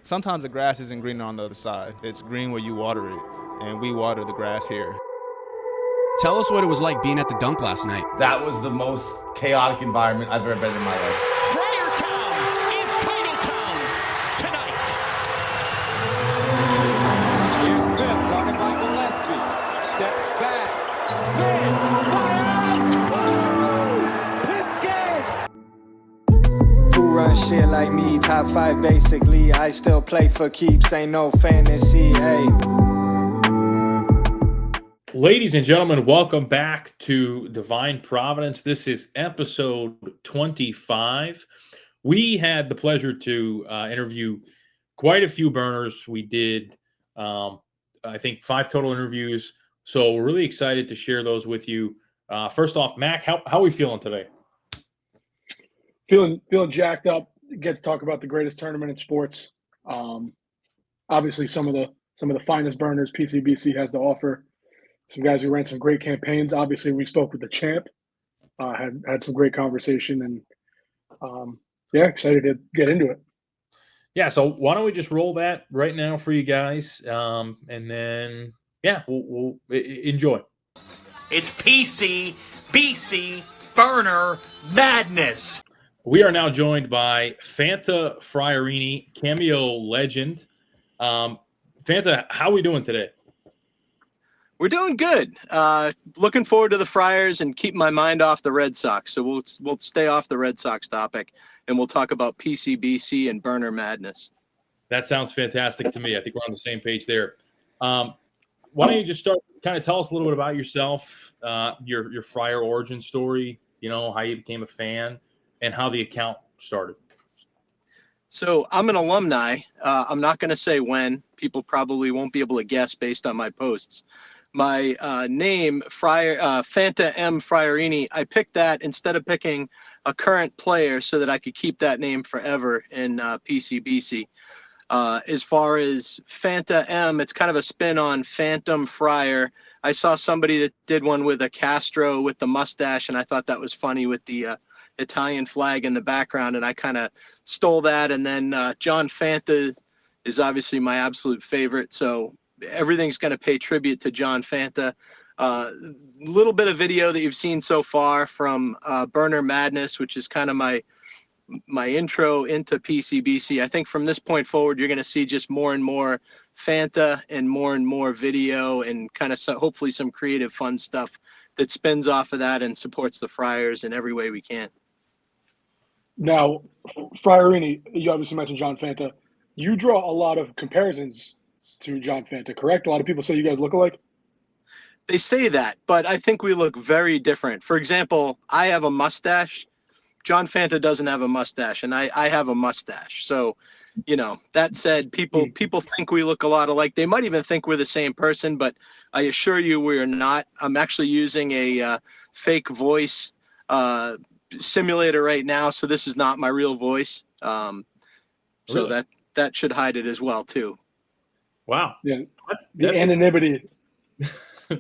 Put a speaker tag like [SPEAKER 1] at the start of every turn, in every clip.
[SPEAKER 1] sometimes the grass isn't greener on the other side. It's green where you water it, and we water the grass here.
[SPEAKER 2] Tell us what it was like being at the dunk last night.
[SPEAKER 3] That was the most chaotic environment I've ever been in my life.
[SPEAKER 4] Friartown is Titletown tonight.
[SPEAKER 5] Here's Pip, guarded by Gillespie. Steps back, spins, fires! Woo! Pip gets!
[SPEAKER 6] Who run shit like me? Top 5 basically. I still play for keeps, ain't no fantasy, ayy.
[SPEAKER 7] Ladies and gentlemen, welcome back to Divine Providence. This is episode 25. We had the pleasure to interview quite a few burners. We did, I think, 5 total interviews. So we're really excited to share those with you. First off, Mac, how are we feeling today?
[SPEAKER 8] Feeling jacked up. Get to talk about the greatest tournament in sports. Obviously, some of the finest burners PCBC has to offer. Some guys who ran some great campaigns. Obviously, we spoke with the champ, had some great conversation, and excited to get into it.
[SPEAKER 7] Yeah, so why don't we just roll that right now for you guys, and then we'll enjoy.
[SPEAKER 4] It's PCBC Burner Madness.
[SPEAKER 7] We are now joined by Fanta Friarini, cameo legend. Fanta, how are we doing today?
[SPEAKER 9] We're doing good. Looking forward to the Friars and keep my mind off the Red Sox. So we'll stay off the Red Sox topic, and we'll talk about PCBC and Burner Madness.
[SPEAKER 7] That sounds fantastic to me. I think we're on the same page there. Why don't you just start, kind of tell us a little bit about yourself, your Friar origin story, how you became a fan, and how the account started.
[SPEAKER 9] So I'm an alumni. I'm not going to say when. People probably won't be able to guess based on my posts. My name, Fanta M. Friarini, I picked that instead of picking a current player so that I could keep that name forever in PCBC. As far as Fanta M, it's kind of a spin on Phantom Friar. I saw somebody that did one with a Castro with the mustache, and I thought that was funny with the Italian flag in the background, and I kind of stole that. And then John Fanta is obviously my absolute favorite, so everything's going to pay tribute to John Fanta. Little bit of video that you've seen so far from Burner Madness, which is kind of my intro into PCBC. I think from this point forward, you're going to see just more and more Fanta and more video, and kind of hopefully some creative fun stuff that spins off of that and supports the Friars in every way we can.
[SPEAKER 8] Now, Friarini, you obviously mentioned John Fanta. You draw a lot of comparisons to John Fanta, correct? A lot of people say you guys look alike.
[SPEAKER 9] They say that, but I think we look very different. For example, I have a mustache. John Fanta doesn't have a mustache, and I have a mustache. So, that said, people think we look a lot alike. They might even think we're the same person, but I assure you we are not. I'm actually using a fake voice simulator right now, so this is not my real voice. So
[SPEAKER 7] Really?
[SPEAKER 9] that should hide it as well too.
[SPEAKER 7] Wow.
[SPEAKER 8] Yeah,
[SPEAKER 7] That's
[SPEAKER 8] anonymity.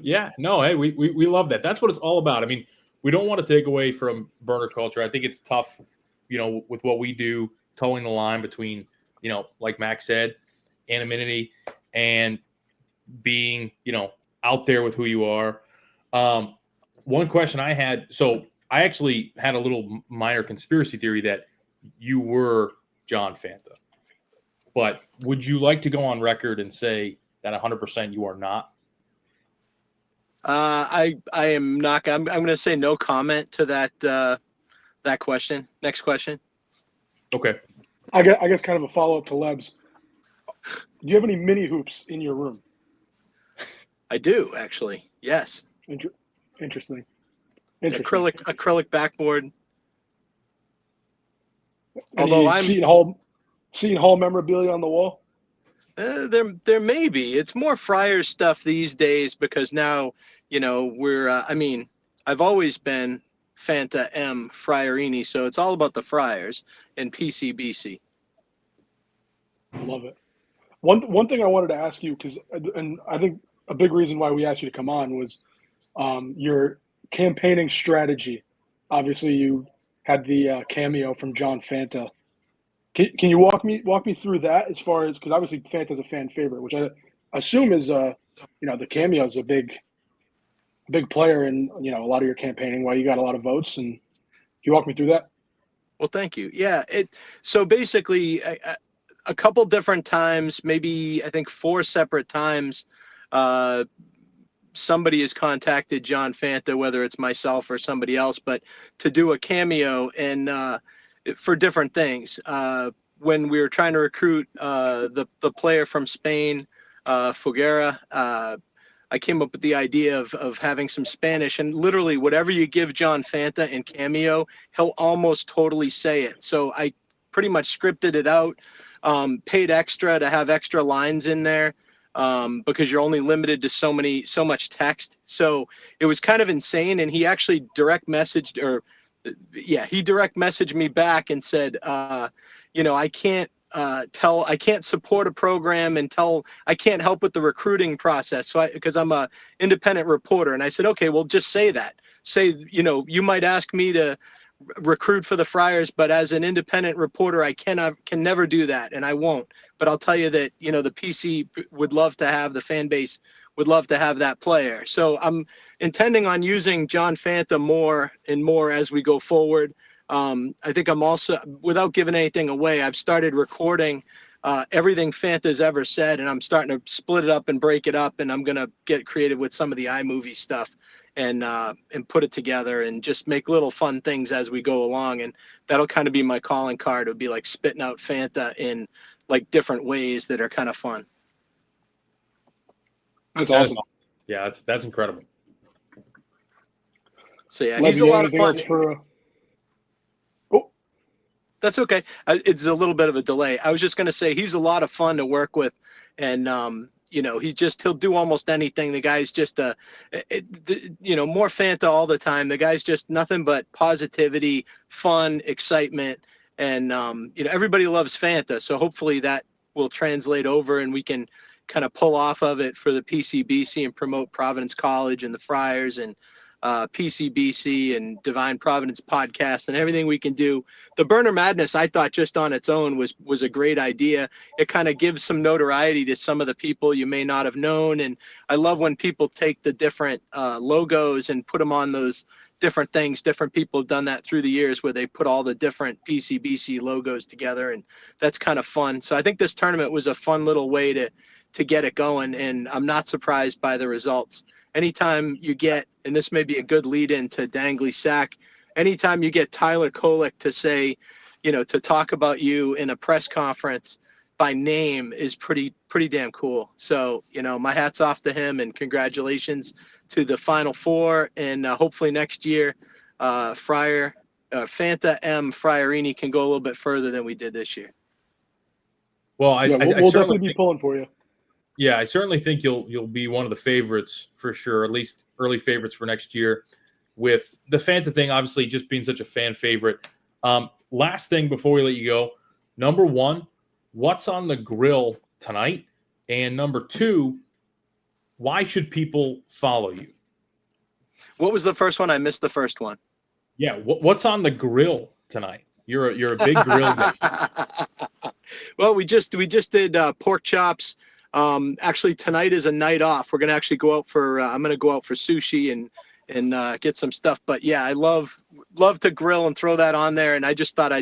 [SPEAKER 7] Yeah, no, hey, we love that. That's what it's all about. I mean, we don't want to take away from burner culture. I think it's tough, with what we do, towing the line between, like Max said, anonymity and being, out there with who you are. One question I had, so I actually had a little minor conspiracy theory that you were John Fanta. But would you like to go on record and say that 100% you are not?
[SPEAKER 9] I am not. I'm going to say no comment to that question. Next question.
[SPEAKER 7] Okay.
[SPEAKER 8] I guess kind of a follow up to Leb's. Do you have any mini hoops in your room?
[SPEAKER 9] I do, actually. Yes.
[SPEAKER 8] Interesting.
[SPEAKER 9] Acrylic backboard.
[SPEAKER 8] Any
[SPEAKER 9] Although I'm
[SPEAKER 8] Seton Hall memorabilia on the wall.
[SPEAKER 9] There may be. It's more Friars stuff these days because now, we're. I've always been Fanta M Friarini, so it's all about the Friars and PCBC.
[SPEAKER 8] Love it. One thing I wanted to ask you, and I think a big reason why we asked you to come on was your campaigning strategy. Obviously, you had the cameo from John Fanta. Can you walk me through that as far as, because obviously Fanta's a fan favorite, which I assume is the cameo is a big player in a lot of your campaigning. Why you got a lot of votes, and can you walk me through that?
[SPEAKER 9] Well, thank you. Yeah. So basically, a couple different times, maybe I think 4 separate times, somebody has contacted John Fanta, whether it's myself or somebody else, but to do a cameo and for different things. When we were trying to recruit the player from Spain, Foguera, I came up with the idea of having some Spanish, and literally whatever you give John Fanta in cameo, he'll almost totally say it. So I pretty much scripted it out, paid extra to have extra lines in there, because you're only limited to so much text. So it was kind of insane. And he actually direct messaged me back and said, I can't support a program until I can't help with the recruiting process. So because I'm a independent reporter. And I said, okay, well, just say that. Say, you might ask me to recruit for the Friars, but as an independent reporter, I can never do that, and I won't. But I'll tell you that, the PC would love to have, the fan base would love to have that player. So I'm intending on using John Fanta more and more as we go forward. I think I'm also, without giving anything away, I've started recording everything Fanta's ever said, and I'm starting to split it up and break it up, and I'm going to get creative with some of the iMovie stuff and put it together and just make little fun things as we go along. And that'll kind of be my calling card. It'll be like spitting out Fanta in like different ways that are kind of fun.
[SPEAKER 8] That's awesome.
[SPEAKER 7] Yeah, that's incredible.
[SPEAKER 9] So yeah, he's a lot of fun. That's okay. It's a little bit of a delay. I was just going to say he's a lot of fun to work with, and he'll do almost anything. The guy's just more Fanta all the time. The guy's just nothing but positivity, fun, excitement, and everybody loves Fanta. So hopefully that will translate over, and we can kind of pull off of it for the PCBC and promote Providence College and the Friars and PCBC and Divine Providence podcast and everything we can do. The Burner Madness, I thought just on its own was a great idea. It kind of gives some notoriety to some of the people you may not have known. And I love when people take the different logos and put them on those different things. Different people have done that through the years where they put all the different PCBC logos together, and that's kind of fun. So I think this tournament was a fun little way to get it going, and I'm not surprised by the results. Anytime you get, and this may be a good lead in to Dangly Sack, anytime you get Tyler Kolek to say, to talk about you in a press conference by name is pretty damn cool. So, my hat's off to him, and congratulations to the Final Four. And hopefully next year, Fanta M. Friarini can go a little bit further than we did this year.
[SPEAKER 7] Well,
[SPEAKER 8] we'll definitely be pulling for you.
[SPEAKER 7] Yeah, I certainly think you'll be one of the favorites for sure, at least early favorites for next year. With the Fanta thing, obviously, just being such a fan favorite. Last thing before we let you go, number 1, what's on the grill tonight? And number 2, why should people follow you?
[SPEAKER 9] What was the first one? I missed the first one.
[SPEAKER 7] Yeah, what's on the grill tonight? You're a big grill guy.
[SPEAKER 9] Well, we just did pork chops. Actually, tonight is a night off. We're gonna actually go out for. I'm gonna go out for sushi and get some stuff. But yeah, I love to grill and throw that on there. And I just thought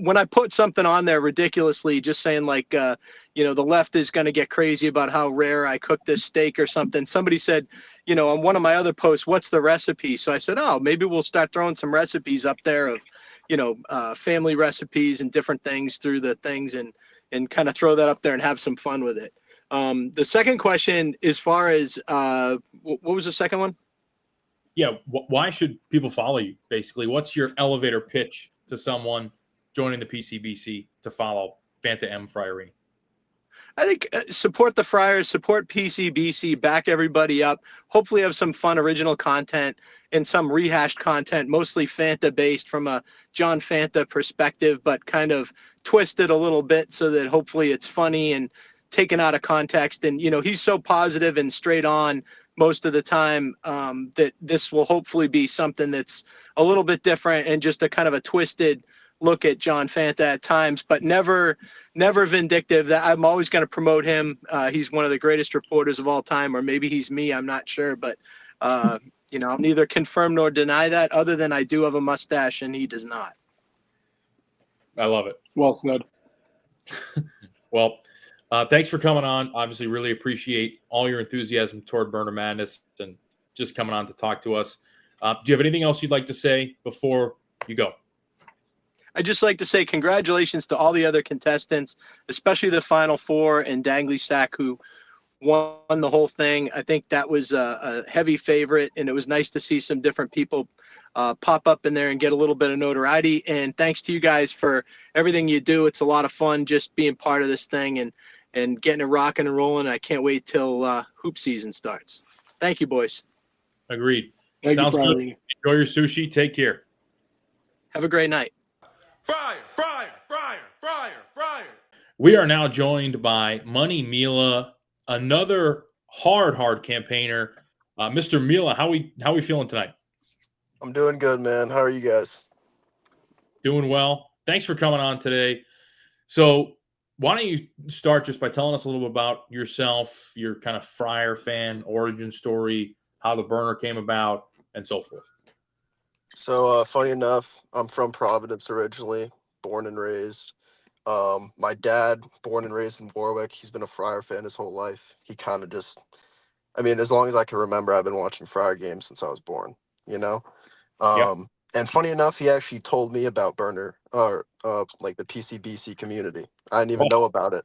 [SPEAKER 9] when I put something on there ridiculously, just saying like, the left is gonna get crazy about how rare I cook this steak or something. Somebody said, on one of my other posts, what's the recipe? So I said, oh, maybe we'll start throwing some recipes up there of, family recipes and different things through the things and kind of throw that up there and have some fun with it. The second question, as far as what was the second one?
[SPEAKER 7] Yeah, why should people follow you? Basically, what's your elevator pitch to someone joining the PCBC to follow Fanta M. Friarini?
[SPEAKER 9] I think support the Friars, support PCBC, back everybody up. Hopefully have some fun original content and some rehashed content, mostly Fanta based from a John Fanta perspective, but kind of twisted a little bit so that hopefully it's funny and taken out of context. And, he's so positive and straight on most of the time that this will hopefully be something that's a little bit different and just a kind of a twisted look at John Fanta at times, but never vindictive. That I'm always going to promote him. He's one of the greatest reporters of all time, or maybe he's me. I'm not sure, but I'll neither confirm nor deny that. Other than I do have a mustache and he does not.
[SPEAKER 7] I love it.
[SPEAKER 8] Well said.
[SPEAKER 7] Well, thanks for coming on. Obviously, really appreciate all your enthusiasm toward Burner Madness and just coming on to talk to us. Do you have anything else you'd like to say before you go?
[SPEAKER 9] I'd just like to say congratulations to all the other contestants, especially the Final Four and Dangley Sack, who won the whole thing. I think that was a heavy favorite, and it was nice to see some different people pop up in there and get a little bit of notoriety. And thanks to you guys for everything you do. It's a lot of fun just being part of this thing and getting it rocking and rolling. I can't wait till hoop season starts. Thank you, boys.
[SPEAKER 7] Agreed.
[SPEAKER 8] Thank
[SPEAKER 7] Sounds
[SPEAKER 8] you,
[SPEAKER 7] good.
[SPEAKER 8] Friar.
[SPEAKER 7] Enjoy your sushi. Take care.
[SPEAKER 9] Have a great night.
[SPEAKER 7] We are now joined by Money Mila, another hard campaigner. Mr. Mila, how we feeling tonight?
[SPEAKER 10] I'm doing good, man. How are you guys?
[SPEAKER 7] Doing well. Thanks for coming on today. So why don't you start just by telling us a little bit about yourself, your kind of Friar fan origin story, how the burner came about, and so forth.
[SPEAKER 10] So, funny enough, I'm from Providence originally, born and raised. My dad, born and raised in Warwick, he's been a Friar fan his whole life. He kind of just, as long as I can remember, I've been watching Friar games since I was born, Yep. And funny enough, he actually told me about Burner, or like the PCBC community. I didn't even know about it.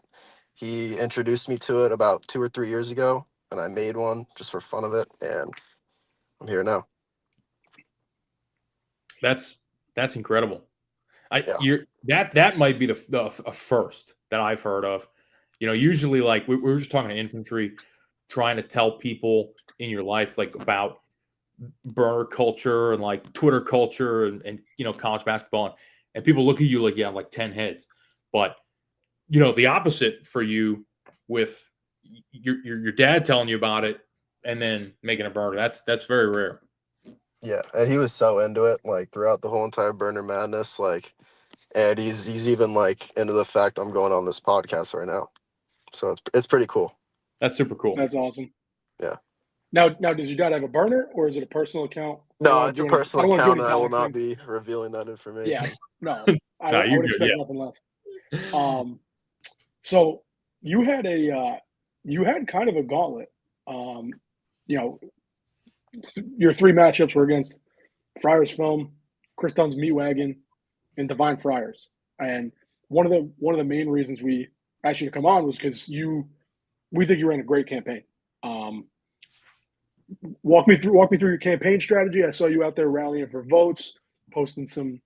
[SPEAKER 10] He introduced me to it about 2 or 3 years ago, and I made one just for fun of it, and I'm here now.
[SPEAKER 7] That's incredible. That might be the first that I've heard of. Usually like we were just talking to infantry, trying to tell people in your life like about burner culture and like Twitter culture and college basketball, and people look at you like you have like 10 heads, but the opposite for you with your dad telling you about it and then making a burner. That's very rare.
[SPEAKER 10] Yeah, and he was so into it, like throughout the whole entire Burner Madness, like, and he's even like into the fact I'm going on this podcast right now, so it's pretty cool.
[SPEAKER 7] That's super cool.
[SPEAKER 8] That's awesome.
[SPEAKER 10] Yeah.
[SPEAKER 8] Now, does your dad have a burner or is it a personal account?
[SPEAKER 10] No, it's a personal account, and I will not be revealing that information.
[SPEAKER 8] Yeah, no, I would expect nothing less. So you had kind of a gauntlet. Your three matchups were against Friars Film, Chris Dunn's Meat Wagon, and Divine Friars. And one of the main reasons we asked you to come on was because we think you ran a great campaign. Walk me through your campaign strategy. I saw you out there rallying for votes, posting some,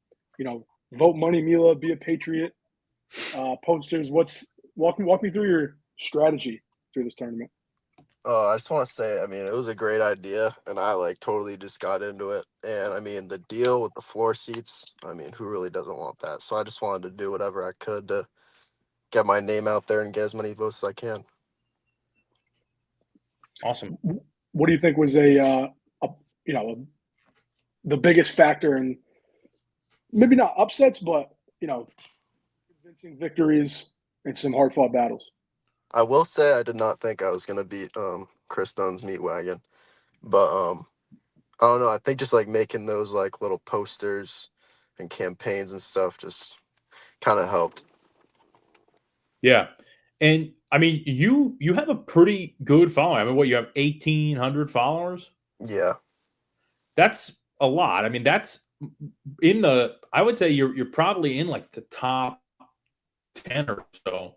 [SPEAKER 8] vote Money Mila, be a patriot posters. Walk me through your strategy through this tournament.
[SPEAKER 10] I just want to say, it was a great idea, and I like totally just got into it. And the deal with the floor seats, who really doesn't want that? So I just wanted to do whatever I could to get my name out there and get as many votes as I can.
[SPEAKER 7] Awesome.
[SPEAKER 8] What do you think was the biggest factor in maybe not upsets, but convincing victories and some hard fought battles?
[SPEAKER 10] I will say I did not think I was gonna beat Chris Dunn's Meat Wagon, but I don't know. I think just like making those like little posters and campaigns and stuff just kind of helped.
[SPEAKER 7] Yeah, and you have a pretty good following. You have 1,800 followers?
[SPEAKER 10] Yeah,
[SPEAKER 7] that's a lot. That's I would say you're probably in like the top 10 or so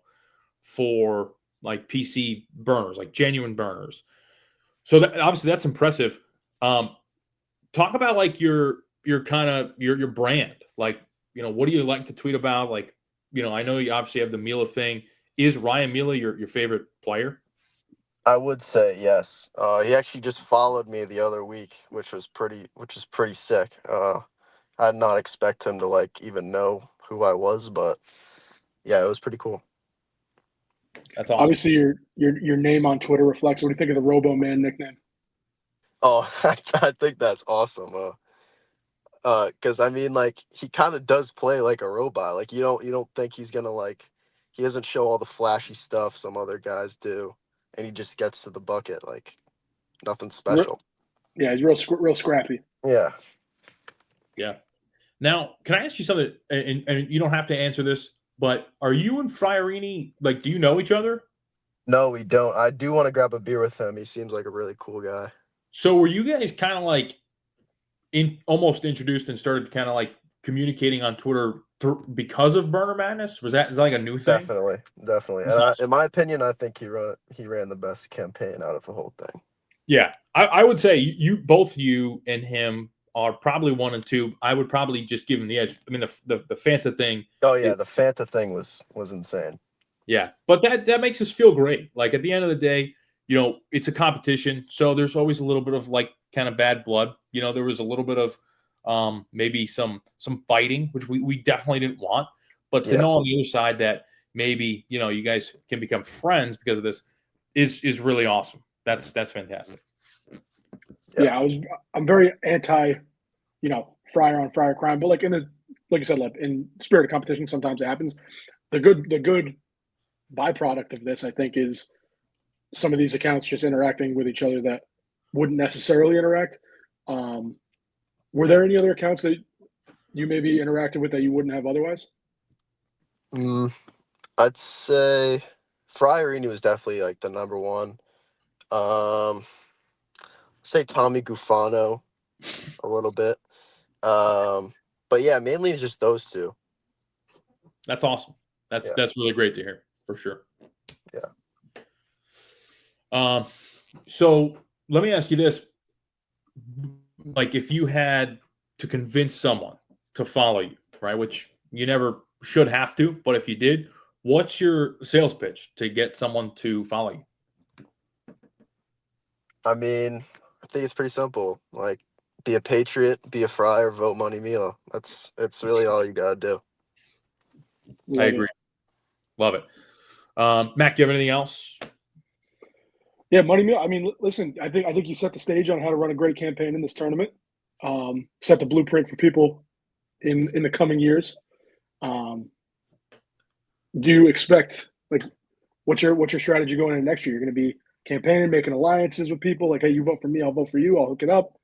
[SPEAKER 7] for like PC burners, like genuine burners. So obviously that's impressive. Talk about like your kind of your brand. Like, what do you like to tweet about? Like, I know you obviously have the Mila thing. Is Ryan Mila your favorite player?
[SPEAKER 10] I would say yes. He actually just followed me the other week, which is pretty sick. I did not expect him to like even know who I was, but yeah, it was pretty cool.
[SPEAKER 7] That's awesome.
[SPEAKER 8] Obviously, your name on Twitter reflects. What do you think of the Robo Man nickname?
[SPEAKER 10] Oh, I think that's awesome. Because I mean, like, he kind of does play like a robot. Like, you don't think he's gonna, like, he doesn't show all the flashy stuff some other guys do, and he just gets to the bucket like nothing special.
[SPEAKER 8] Yeah, he's real scrappy.
[SPEAKER 10] Yeah.
[SPEAKER 7] Yeah. Now, can I ask you something? And you don't have to answer this, but are you and Frierini, like, do you know each other?
[SPEAKER 10] No, we don't. I do want to grab a beer with him. He seems like a really cool guy.
[SPEAKER 7] So were you guys kind of like almost introduced and started kind of like communicating on Twitter because of Burner Madness? Is that like a new thing?
[SPEAKER 10] Definitely. And
[SPEAKER 7] Awesome.
[SPEAKER 10] in my opinion, I think he ran the best campaign out of the whole thing.
[SPEAKER 7] Yeah, I would say both you and him are probably 1 and 2. I would probably just give him the edge. I mean, the Fanta thing.
[SPEAKER 10] Oh yeah, the Fanta thing was insane.
[SPEAKER 7] Yeah, but that makes us feel great. Like, at the end of the day, it's a competition, so there's always a little bit of like kind of bad blood. There was a little bit of maybe some fighting, which we definitely didn't want. But to know on the other side that maybe you guys can become friends because of this is really awesome. That's fantastic.
[SPEAKER 8] Yeah, I'm very anti, fryer on fryer crime, but like you said, like in spirit of competition, sometimes it happens. The good byproduct of this, I think, is some of these accounts just interacting with each other that wouldn't necessarily interact. Were there any other accounts that you maybe interacted with that you wouldn't have otherwise?
[SPEAKER 10] I'd say Frierini was definitely like the number one. Say Tommy Gufano a little bit. But yeah, mainly just those two.
[SPEAKER 7] That's awesome. That's really great to hear, for sure.
[SPEAKER 10] Yeah.
[SPEAKER 7] So let me ask you this. Like, if you had to convince someone to follow you, right, which you never should have to, but if you did, what's your sales pitch to get someone to follow you?
[SPEAKER 10] I mean, I think it's pretty simple. Like, be a patriot, be a Friar, vote Money Milo. It's really all you gotta do.
[SPEAKER 7] I agree. Love it. Mac, do you have anything else?
[SPEAKER 8] Yeah, Money Milo. I mean, listen, I think you set the stage on how to run a great campaign in this tournament. Set the blueprint for people in the coming years. Do you expect, like, what's your strategy going into next year? You're going to be campaigning, making alliances with people, like, hey, you vote for me, I'll vote for you, I'll hook it up.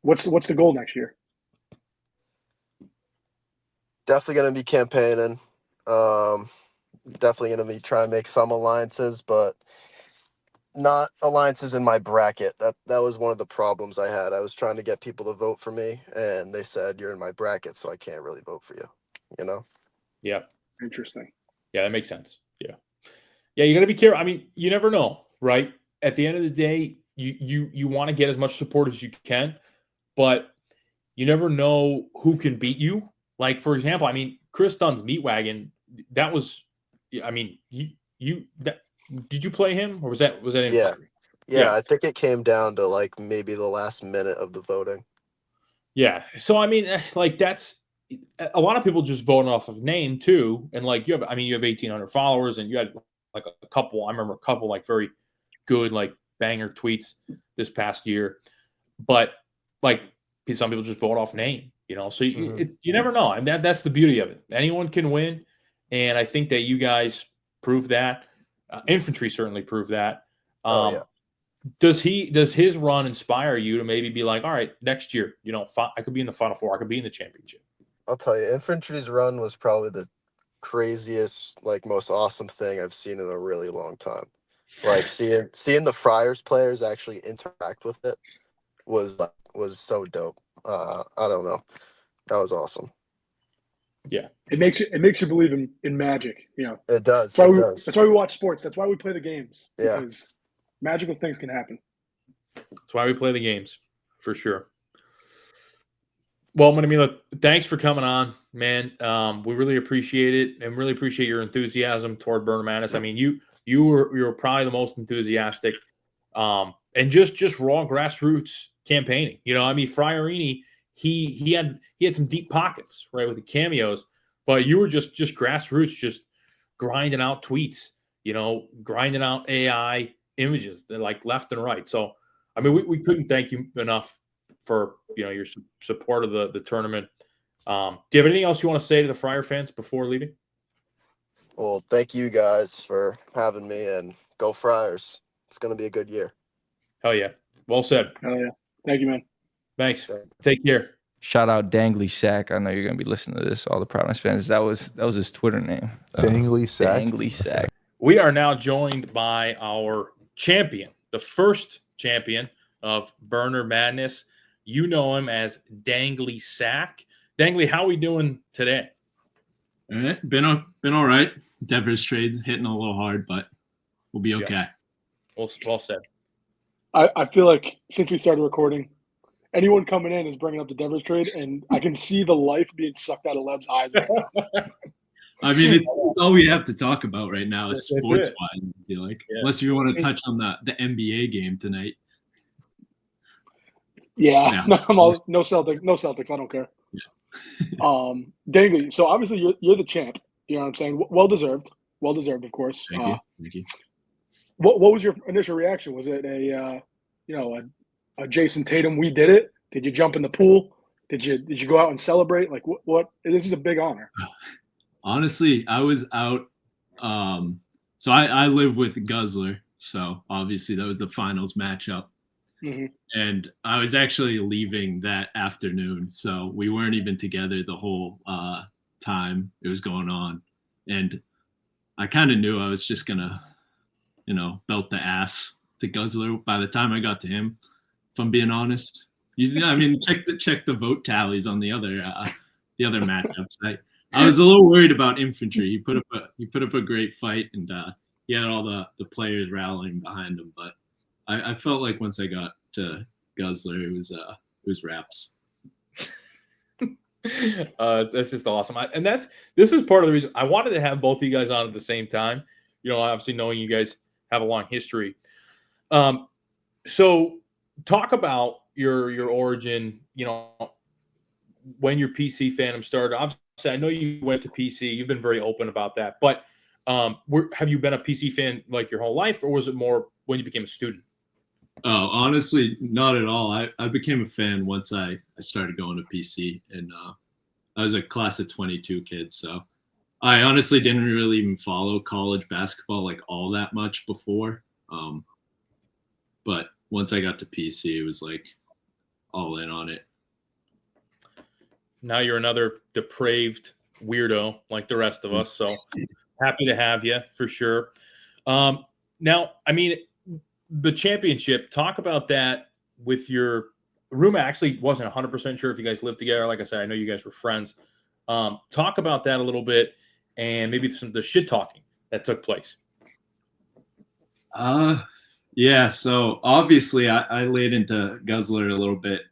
[SPEAKER 8] What's the goal next year?
[SPEAKER 10] Definitely gonna be campaigning. Definitely gonna be trying to make some alliances, but not alliances in my bracket. That was one of the problems I had. I was trying to get people to vote for me, and they said, you're in my bracket, so I can't really vote for you.
[SPEAKER 7] Yeah.
[SPEAKER 8] Interesting.
[SPEAKER 7] Yeah, that makes sense. Yeah. Yeah, you got to be careful. I mean, you never know, right? At the end of the day, you want to get as much support as you can, but you never know who can beat you. Like, for example, I mean, Chris Dunn's Meat Wagon, that was, I mean, did you play him, or was that infantry?
[SPEAKER 10] Yeah, I think it came down to like maybe the last minute of the voting.
[SPEAKER 7] Yeah. So, I mean, like, that's a lot of people just voting off of name too. And like, you have 1,800 followers, and you had like I remember a couple like very good, like banger tweets this past year, but like some people just vote off name, so you never know. I mean, that's the beauty of it. Anyone can win. And I think that you guys proved that. Infantry certainly proved that. Does his run inspire you to maybe be like, all right, next year, I could be in the Final Four, I could be in the championship?
[SPEAKER 10] I'll tell you, Infantry's run was probably the craziest, like, most awesome thing I've seen in a really long time. Like, seeing the Friars players actually interact with it was so dope. I don't know, that was awesome.
[SPEAKER 7] Yeah,
[SPEAKER 8] it makes you believe in magic.
[SPEAKER 10] It does.
[SPEAKER 8] That's why we watch sports. That's why we play the games.
[SPEAKER 10] Yeah,
[SPEAKER 8] because magical things can happen.
[SPEAKER 7] That's why we play the games, for sure. Well, Manamila, thanks for coming on, man. We really appreciate it, and really appreciate your enthusiasm toward Burner Madness. I mean, you were probably the most enthusiastic, and just raw grassroots campaigning. I mean, Frierini, he had some deep pockets, right, with the cameos, but you were just grassroots, just grinding out tweets, grinding out AI images, like left and right. So, I mean, we couldn't thank you enough for your support of the tournament. Do you have anything else you want to say to the Friar fans before leaving?
[SPEAKER 10] Well, thank you guys for having me, and go Friars. It's going to be a good year.
[SPEAKER 7] Hell yeah. Well said.
[SPEAKER 8] Oh yeah. Thank you, man.
[SPEAKER 7] Thanks. Take care.
[SPEAKER 11] Shout out Dangly Sack. I know you're gonna be listening to this, all the Providence fans. That was his Twitter name.
[SPEAKER 12] Dangly Sack.
[SPEAKER 11] Dangly Sack.
[SPEAKER 7] We are now joined by our champion, the first champion of Burner Madness. You know him as Dangly Sack. Dangly, how are we doing today?
[SPEAKER 13] All right. Been all right. Devers trade hitting a little hard, but we'll be okay.
[SPEAKER 7] Yeah. Well said.
[SPEAKER 8] I feel like since we started recording, anyone coming in is bringing up the Devers trade, and I can see the life being sucked out of Lev's eyes right now.
[SPEAKER 13] I mean, it's all we have to talk about right now is sports-wise, I feel like. Yeah. Unless you want to touch on the NBA game tonight.
[SPEAKER 8] Yeah. No Celtics. I don't care. Yeah. Dangly, so obviously you're the champ. You know what I'm saying? Well deserved, of course.
[SPEAKER 13] Thank you.
[SPEAKER 8] What was your initial reaction? Was it a Jason Tatum, we did it? Did you jump in the pool? Did you go out and celebrate? Like what? This is a big honor.
[SPEAKER 13] Honestly, I was out. So I live with Guzzler, so obviously that was the finals matchup.
[SPEAKER 8] Mm-hmm.
[SPEAKER 13] And I was actually leaving that afternoon, so we weren't even together the whole time it was going on. And I kind of knew I was just gonna, belt the ass to Guzzler by the time I got to him. If I'm being honest, I mean, check the vote tallies on the other matchups. I was a little worried about infantry. He put up a great fight, and he had all the players rallying behind him. But I felt like once I got to Guzzler, it was wraps.
[SPEAKER 7] That's just awesome. This is part of the reason I wanted to have both of you guys on at the same time. Obviously knowing you guys have a long history. So talk about your origin. When your PC fandom started. Obviously, I know you went to PC. You've been very open about that. But have you been a PC fan like your whole life, or was it more when you became a student?
[SPEAKER 13] Oh, honestly, not at all. I became a fan once I started going to PC, and I was a class of 22 kid, so I honestly didn't really even follow college basketball like all that much before. But once I got to PC, it was like all in on it.
[SPEAKER 7] Now you're another depraved weirdo like the rest of us, so happy to have you for sure. Now, I mean, the championship, talk about that with your room. I actually wasn't 100% sure if you guys lived together. Like I said, I know you guys were friends. Talk about that a little bit, and maybe the shit talking that took place.
[SPEAKER 13] Yeah, so obviously I laid into Guzzler a little bit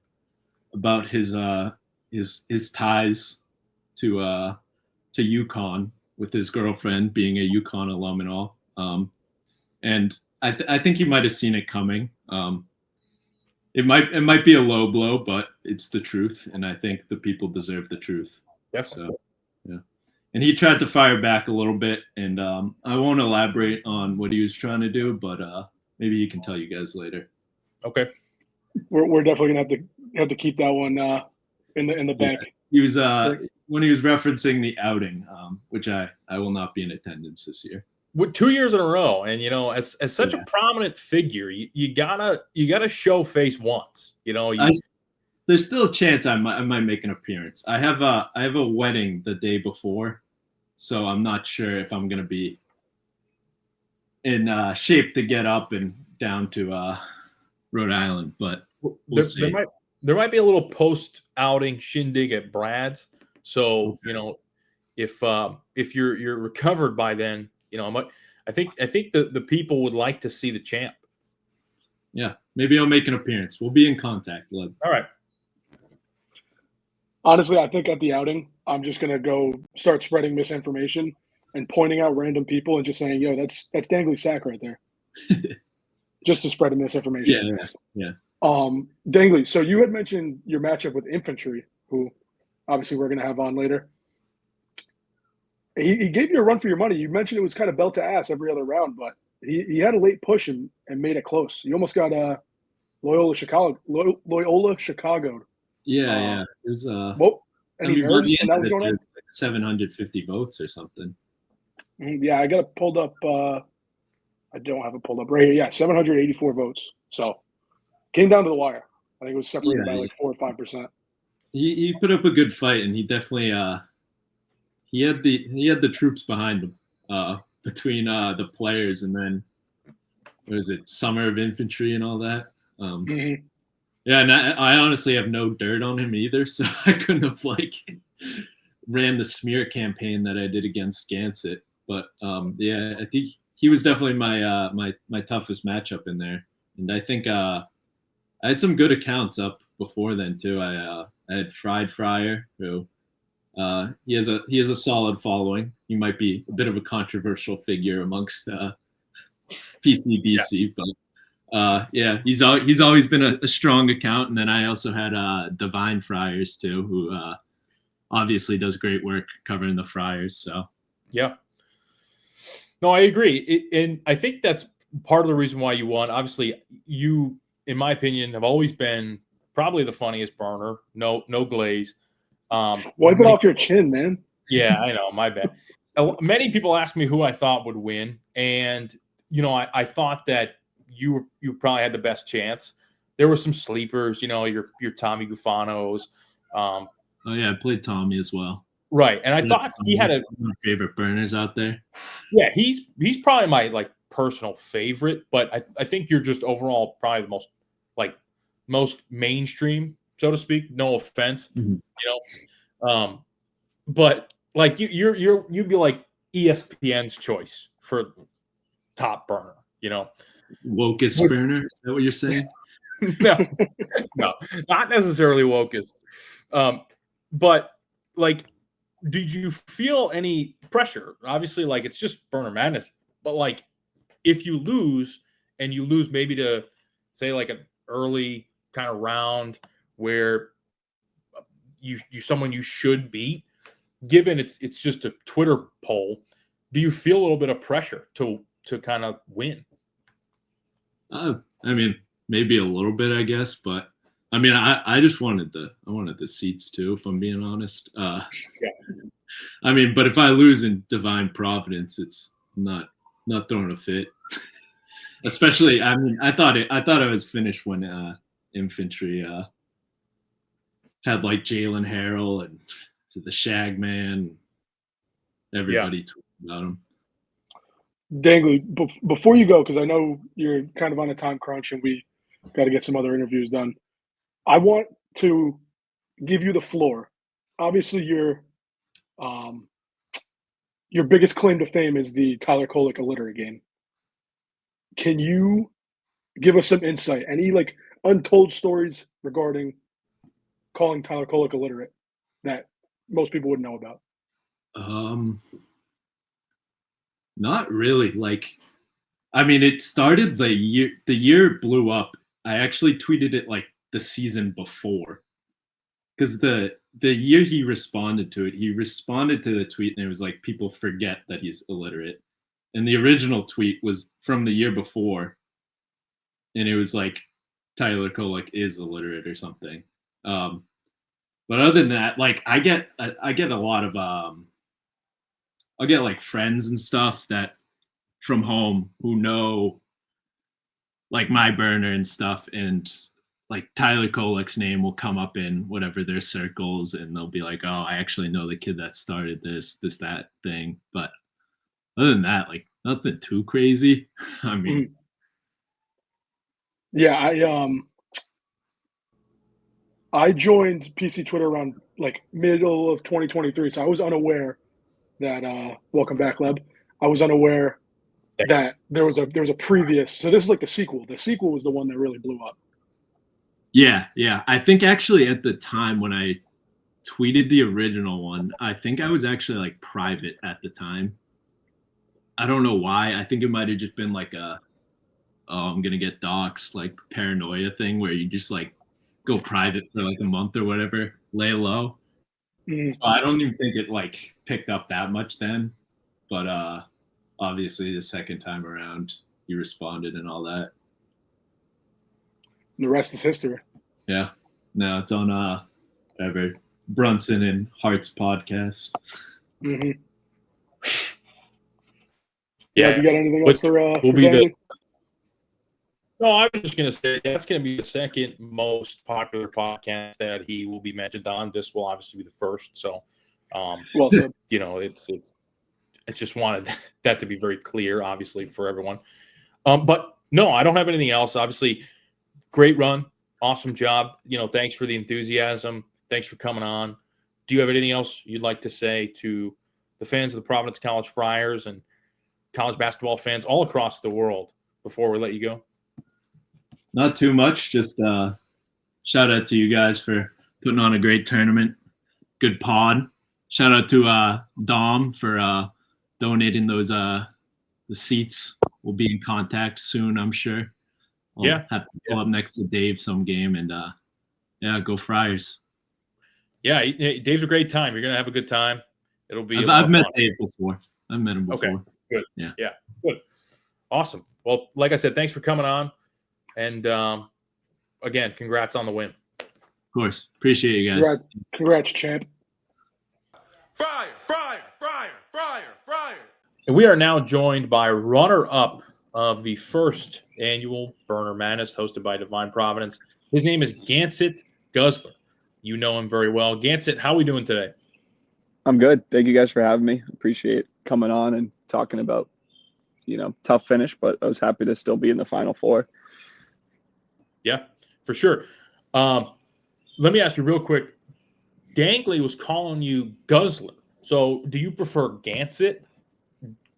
[SPEAKER 13] about his ties to UConn, with his girlfriend being a UConn alum and all. And I think he might have seen it coming. It might be a low blow, but it's the truth, and I think the people deserve the truth.
[SPEAKER 7] Definitely.
[SPEAKER 13] So, yeah. And he tried to fire back a little bit, and I won't elaborate on what he was trying to do, but maybe he can tell you guys later.
[SPEAKER 7] Okay.
[SPEAKER 8] We're definitely gonna have to keep that one in the bank.
[SPEAKER 13] He was when he was referencing the outing, which I will not be in attendance this year.
[SPEAKER 7] With 2 years in a row, and as such a prominent figure, you gotta show face once.
[SPEAKER 13] There's still a chance I might make an appearance. I have a wedding the day before, so I'm not sure if I'm gonna be in shape to get up and down to Rhode Island, but we'll see.
[SPEAKER 7] There might be a little post outing shindig at Brad's. So if you're recovered by then, I think the people would like to see the champ.
[SPEAKER 13] Yeah, maybe I'll make an appearance. We'll be in contact, Led.
[SPEAKER 7] All right.
[SPEAKER 8] Honestly, I think at the outing, I'm just gonna go start spreading misinformation and pointing out random people and just saying, "Yo, that's Dangly Sack right there," just to spread misinformation.
[SPEAKER 13] Yeah.
[SPEAKER 8] Dangly, so you had mentioned your matchup with Infantry, who obviously we're gonna have on later. He gave you a run for your money. You mentioned it was kind of belt to ass every other round, but he had a late push and made it close. You almost got Loyola Chicago.
[SPEAKER 13] Yeah. It was
[SPEAKER 8] What?
[SPEAKER 13] I
[SPEAKER 8] Any
[SPEAKER 13] mean, by
[SPEAKER 8] nerves
[SPEAKER 13] the
[SPEAKER 8] when
[SPEAKER 13] end
[SPEAKER 8] that
[SPEAKER 13] of
[SPEAKER 8] was
[SPEAKER 13] it,
[SPEAKER 8] going on?
[SPEAKER 13] there's like 750 votes or something.
[SPEAKER 8] Yeah, I got it pulled up. I don't have it pulled up right here. Yeah, 784 votes. So came down to the wire. I think it was separated by
[SPEAKER 13] Yeah.
[SPEAKER 8] like 4 or 5%.
[SPEAKER 13] He put up a good fight, and he definitely he had the troops behind him between the players, and then what is it, Summer of Infantry and all that. Yeah, and I honestly have no dirt on him either, so I couldn't have like ran the smear campaign that I did against Gansett. But yeah, I think he was definitely my toughest matchup in there, and I think I had some good accounts up before then too. I had Fried Fryer, who he has a solid following. He might be a bit of a controversial figure amongst PCBC, but yeah, he's always been a strong account. And then I also had Divine Friars too, who obviously does great work covering the Friars. So
[SPEAKER 7] yeah, no, I agree, and I think that's part of the reason why you won. Obviously, you, in my opinion, have always been probably the funniest burner. No glaze.
[SPEAKER 8] Wipe it off your chin, man.
[SPEAKER 7] Yeah, I know. My bad. Many people asked me who I thought would win, and I thought that you probably had the best chance. There were some sleepers, your Tommy Gufanos.
[SPEAKER 13] Oh yeah, I played Tommy as well.
[SPEAKER 7] Right, and I thought he had
[SPEAKER 13] one of my favorite burners out there.
[SPEAKER 7] Yeah, he's probably my like personal favorite, but I think you're just overall probably the most mainstream, so to speak. No offense, but like you'd be like ESPN's choice for top burner,
[SPEAKER 13] Wokest burner, is that what you're saying?
[SPEAKER 7] no, not necessarily wokest. But like, did you feel any pressure? Obviously, like it's just burner madness, but like if you lose and you lose maybe to say like an early kind of round where you someone you should beat, given it's just a Twitter poll, do you feel a little bit of pressure to kind of win?
[SPEAKER 13] I mean, maybe a little bit, I guess, but I mean, I just wanted the seats too, if I'm being honest. Yeah. I mean, but if I lose in Divine Providence, it's not throwing a fit. Especially, I mean, I thought I was finished when Infantry had like Jalen Harrell and the Shagman. Everybody talking about him.
[SPEAKER 8] Dangley, before you go, because I know you're kind of on a time crunch and we got to get some other interviews done. I want to give you the floor. Obviously, your biggest claim to fame is the Tyler Kolek illiterate game. Can you give us some insight? Any like untold stories regarding calling Tyler Kolek illiterate that most people wouldn't know about?
[SPEAKER 13] Not really. Like, I mean, it started the year it blew up. I actually tweeted it like the season before, because the year he responded to the tweet and it was like, people forget that he's illiterate, and the original tweet was from the year before, and it was like Tyler Kolek is illiterate or something. But other than that, like I get a lot of I'll get like friends and stuff that from home who know like my burner and stuff, and like Tyler Kolek's name will come up in whatever their circles, and they'll be like, "Oh, I actually know the kid that started this, that thing." But other than that, like nothing too crazy. I mean,
[SPEAKER 8] yeah, I joined PC Twitter around like middle of 2023, so I was unaware that welcome back, Leb. I was unaware that there was a previous. So this is like the sequel. The sequel was the one that really blew up.
[SPEAKER 13] Yeah. I think actually at the time when I tweeted the original one, I think I was actually like private at the time. I don't know why. I think it might have just been like I'm gonna get doxxed, like paranoia thing where you just like go private for like a month or whatever, lay low. So I don't even think it like picked up that much then, but obviously the second time around he responded and all that.
[SPEAKER 8] The rest is history.
[SPEAKER 13] Yeah. No, it's on whatever Brunson and Hart's podcast.
[SPEAKER 8] Mm-hmm.
[SPEAKER 7] Yeah.
[SPEAKER 8] You got anything else for
[SPEAKER 7] the No, I was just going to say that's going to be the second most popular podcast that he will be mentioned on. This will obviously be the first. So,
[SPEAKER 8] well said.
[SPEAKER 7] You know, it's. I just wanted that to be very clear, obviously, for everyone. But no, I don't have anything else. Obviously, great run, awesome job. You know, thanks for the enthusiasm. Thanks for coming on. Do you have anything else you'd like to say to the fans of the Providence College Friars and college basketball fans all across the world before we let you go?
[SPEAKER 13] Not too much. Just shout out to you guys for putting on a great tournament. Good pod. Shout out to Dom for donating those the seats. We'll be in contact soon, I'm sure. I'll have to pull up next to Dave some game and go Friars.
[SPEAKER 7] Yeah, Dave's a great time. You're gonna have a good time. It'll be.
[SPEAKER 13] I've met Dave before. I've met him before.
[SPEAKER 7] Okay, good.
[SPEAKER 13] Yeah,
[SPEAKER 7] good. Awesome. Well, like I said, thanks for coming on, and again, congrats on the win.
[SPEAKER 13] Of course, appreciate you guys.
[SPEAKER 8] Congrats, champ.
[SPEAKER 12] Friar.
[SPEAKER 7] And we are now joined by runner-up of the first annual Burner Madness hosted by Divine Providence. His name is Gansett Guzzler. You know him very well. Gansett, how are we doing today?
[SPEAKER 14] I'm good. Thank you guys for having me. Appreciate coming on and talking about, tough finish, but I was happy to still be in the Final Four.
[SPEAKER 7] Yeah, for sure. Let me ask you real quick. Dangley was calling you Guzzler. So do you prefer Gansett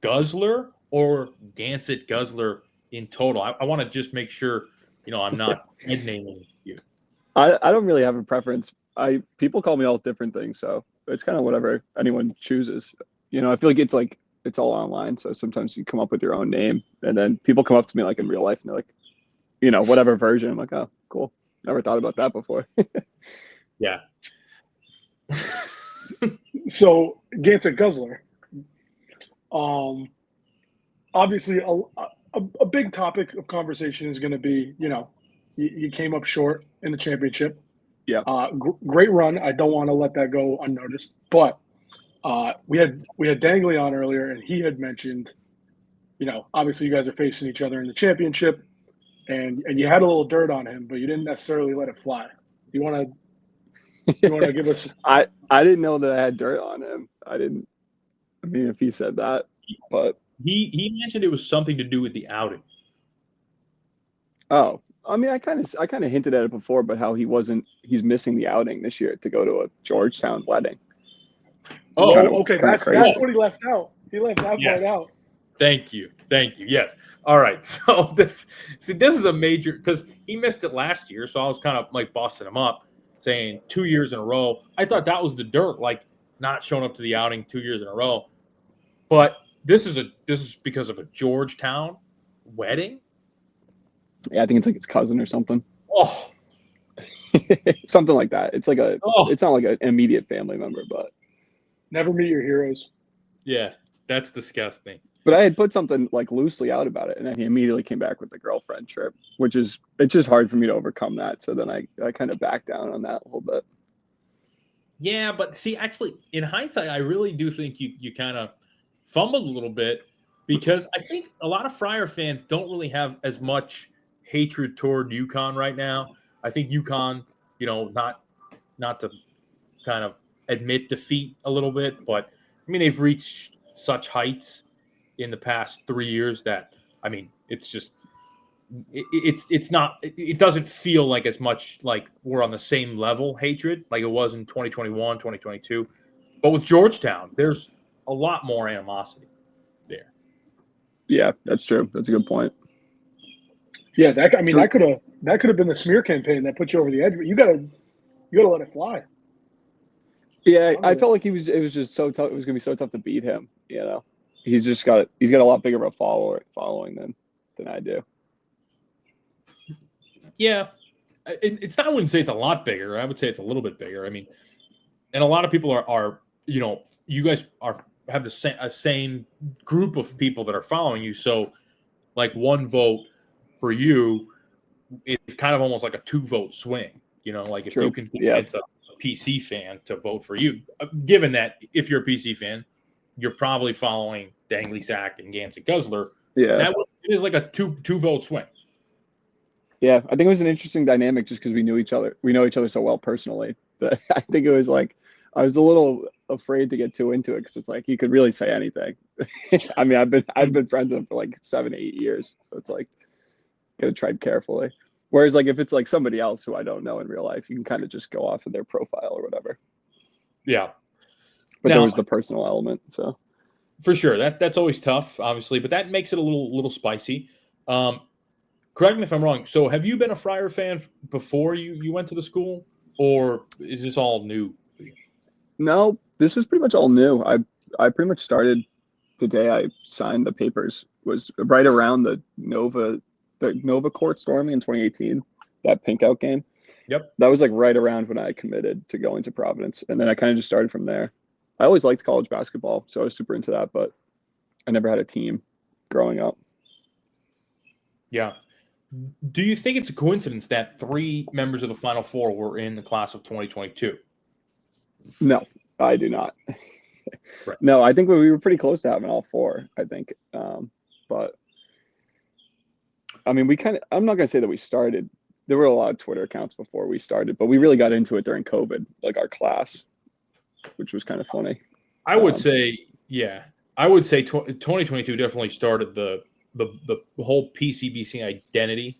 [SPEAKER 7] Guzzler or Gansett Guzzler in total? I want to just make sure, I'm not head naming you.
[SPEAKER 14] I don't really have a preference. People call me all different things, so it's kind of whatever anyone chooses. I feel like it's all online, so sometimes you come up with your own name, and then people come up to me like in real life, and they're like, whatever version. I'm like, oh, cool. Never thought about that before.
[SPEAKER 7] Yeah.
[SPEAKER 8] So Gansett Guzzler. Obviously, a big topic of conversation is going to be, you came up short in the championship.
[SPEAKER 14] Yeah.
[SPEAKER 8] Great run. I don't want to let that go unnoticed. But we had Dangley on earlier, and he had mentioned, obviously you guys are facing each other in the championship, and you had a little dirt on him, but you didn't necessarily let it fly. You want to give us?
[SPEAKER 14] I didn't know that I had dirt on him. If he said that, but
[SPEAKER 7] he mentioned it was something to do with the outing.
[SPEAKER 14] Oh, I kind of hinted at it before, but how he's missing the outing this year to go to a Georgetown wedding.
[SPEAKER 8] Oh, okay. That's what he left out. He left that part out.
[SPEAKER 7] Thank you. Yes. All right. So this is a major, because he missed it last year. So I was kind of like busting him up, saying 2 years in a row. I thought that was the dirt, like not showing up to the outing 2 years in a row. But this is because of a Georgetown wedding.
[SPEAKER 14] Yeah, I think it's like his cousin or something.
[SPEAKER 7] Oh,
[SPEAKER 14] something like that. It's like it's not like an immediate family member, but
[SPEAKER 8] never meet your heroes.
[SPEAKER 7] Yeah, that's disgusting.
[SPEAKER 14] But I had put something like loosely out about it, and then he immediately came back with the girlfriend trip, it's just hard for me to overcome that. So then I kind of backed down on that a little bit.
[SPEAKER 7] Yeah, but see, actually, in hindsight, I really do think you kind of fumbled a little bit, because I think a lot of Friar fans don't really have as much hatred toward UConn right now. I think UConn, not to kind of admit defeat a little bit, but they've reached such heights in the past 3 years that it's just it doesn't feel like as much like we're on the same level hatred like it was in 2021, 2022. But with Georgetown, there's a lot more animosity there.
[SPEAKER 14] Yeah, that's true. That's a good point.
[SPEAKER 8] Yeah, that could have been the smear campaign that put you over the edge, but you gotta let it fly.
[SPEAKER 14] Yeah, I felt like it was just so tough. It was gonna be so tough to beat him. He's got a lot bigger of a following than I do.
[SPEAKER 7] Yeah, it's not. I wouldn't say it's a lot bigger. I would say it's a little bit bigger. And a lot of people are you guys have the same group of people that are following you. So, like, one vote for you it's kind of almost like a 2-vote swing. Like if you can convince a PC fan to vote for you, given that if you're a PC fan, you're probably following Dangly Sack and Gansett Guzzler.
[SPEAKER 14] Yeah.
[SPEAKER 7] It is like a two-vote swing.
[SPEAKER 14] Yeah, I think it was an interesting dynamic just because we knew each other. We know each other so well personally. That I think it was like I was a little afraid to get too into it because it's like you could really say anything. I mean, I've been friends with him for like 7-8 years, so it's like gotta tread carefully. Whereas like if it's like somebody else who I don't know in real life, you can kind of just go off of their profile or whatever.
[SPEAKER 7] Yeah,
[SPEAKER 14] but there was the personal element, so
[SPEAKER 7] for sure that's always tough, obviously, but that makes it a little spicy. Correct me if I'm wrong. So have you been a Friar fan before you went to the school, or is this all new?
[SPEAKER 14] No, this was pretty much all new. I pretty much started the day I signed the papers. Was right around the Nova court storming in 2018, that pink out game.
[SPEAKER 7] Yep.
[SPEAKER 14] That was like right around when I committed to going to Providence, and then I kind of just started from there. I always liked college basketball, so I was super into that, but I never had a team growing up.
[SPEAKER 7] Yeah. Do you think it's a coincidence that 3 members of the Final Four were in the class of 2022?
[SPEAKER 14] No, I do not.
[SPEAKER 7] Right.
[SPEAKER 14] No, I think we were pretty close to having all 4, I think. But I mean, I'm not going to say that we started. There were a lot of Twitter accounts before we started, but we really got into it during COVID, like our class, which was kind of funny.
[SPEAKER 7] I would say, yeah. I would say 2022 definitely started the whole PCBC identity,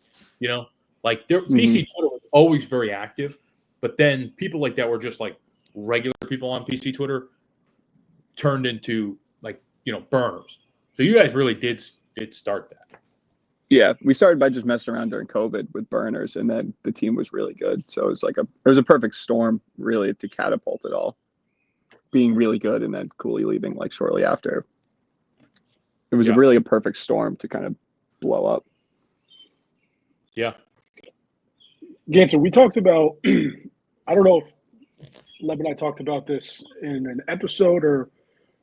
[SPEAKER 7] like PC Twitter was always very active, but then people like that were just like regular people on PC Twitter turned into like, burners. So you guys really did start that.
[SPEAKER 14] Yeah, we started by just messing around during COVID with burners, and then the team was really good. So it was like it was a perfect storm really to catapult it all, being really good and then Cooley leaving like shortly after. It was really a perfect storm to kind of blow up.
[SPEAKER 7] Yeah.
[SPEAKER 8] Ganser, we talked about, I don't know if Leb and I talked about this in an episode or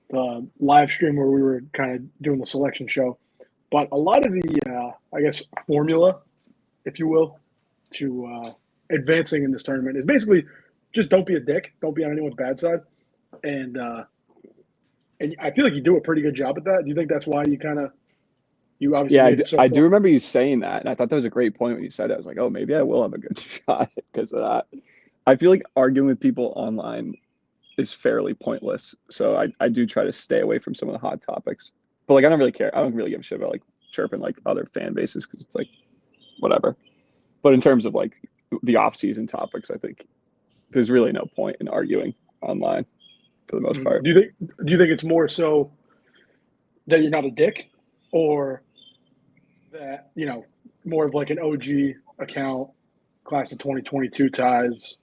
[SPEAKER 8] the live stream where we were kind of doing the selection show, but a lot of the, I guess, formula, if you will, to advancing in this tournament is basically just don't be a dick. Don't be on anyone's bad side. And I feel like you do a pretty good job at that. Do you think that's why you obviously made it so
[SPEAKER 14] I
[SPEAKER 8] far?
[SPEAKER 14] do remember you saying that, and I thought that was a great point when you said it. I was like, oh, maybe I will have a good shot because of that. I feel like arguing with people online is fairly pointless, so I do try to stay away from some of the hot topics. But like, I don't really care. I don't really give a shit about like chirping like other fan bases because it's like whatever. But in terms of like the off-season topics, I think there's really no point in arguing online for the most part.
[SPEAKER 8] Do you think it's more so that you're not a dick, or that more of like an OG account, class of 2022 ties?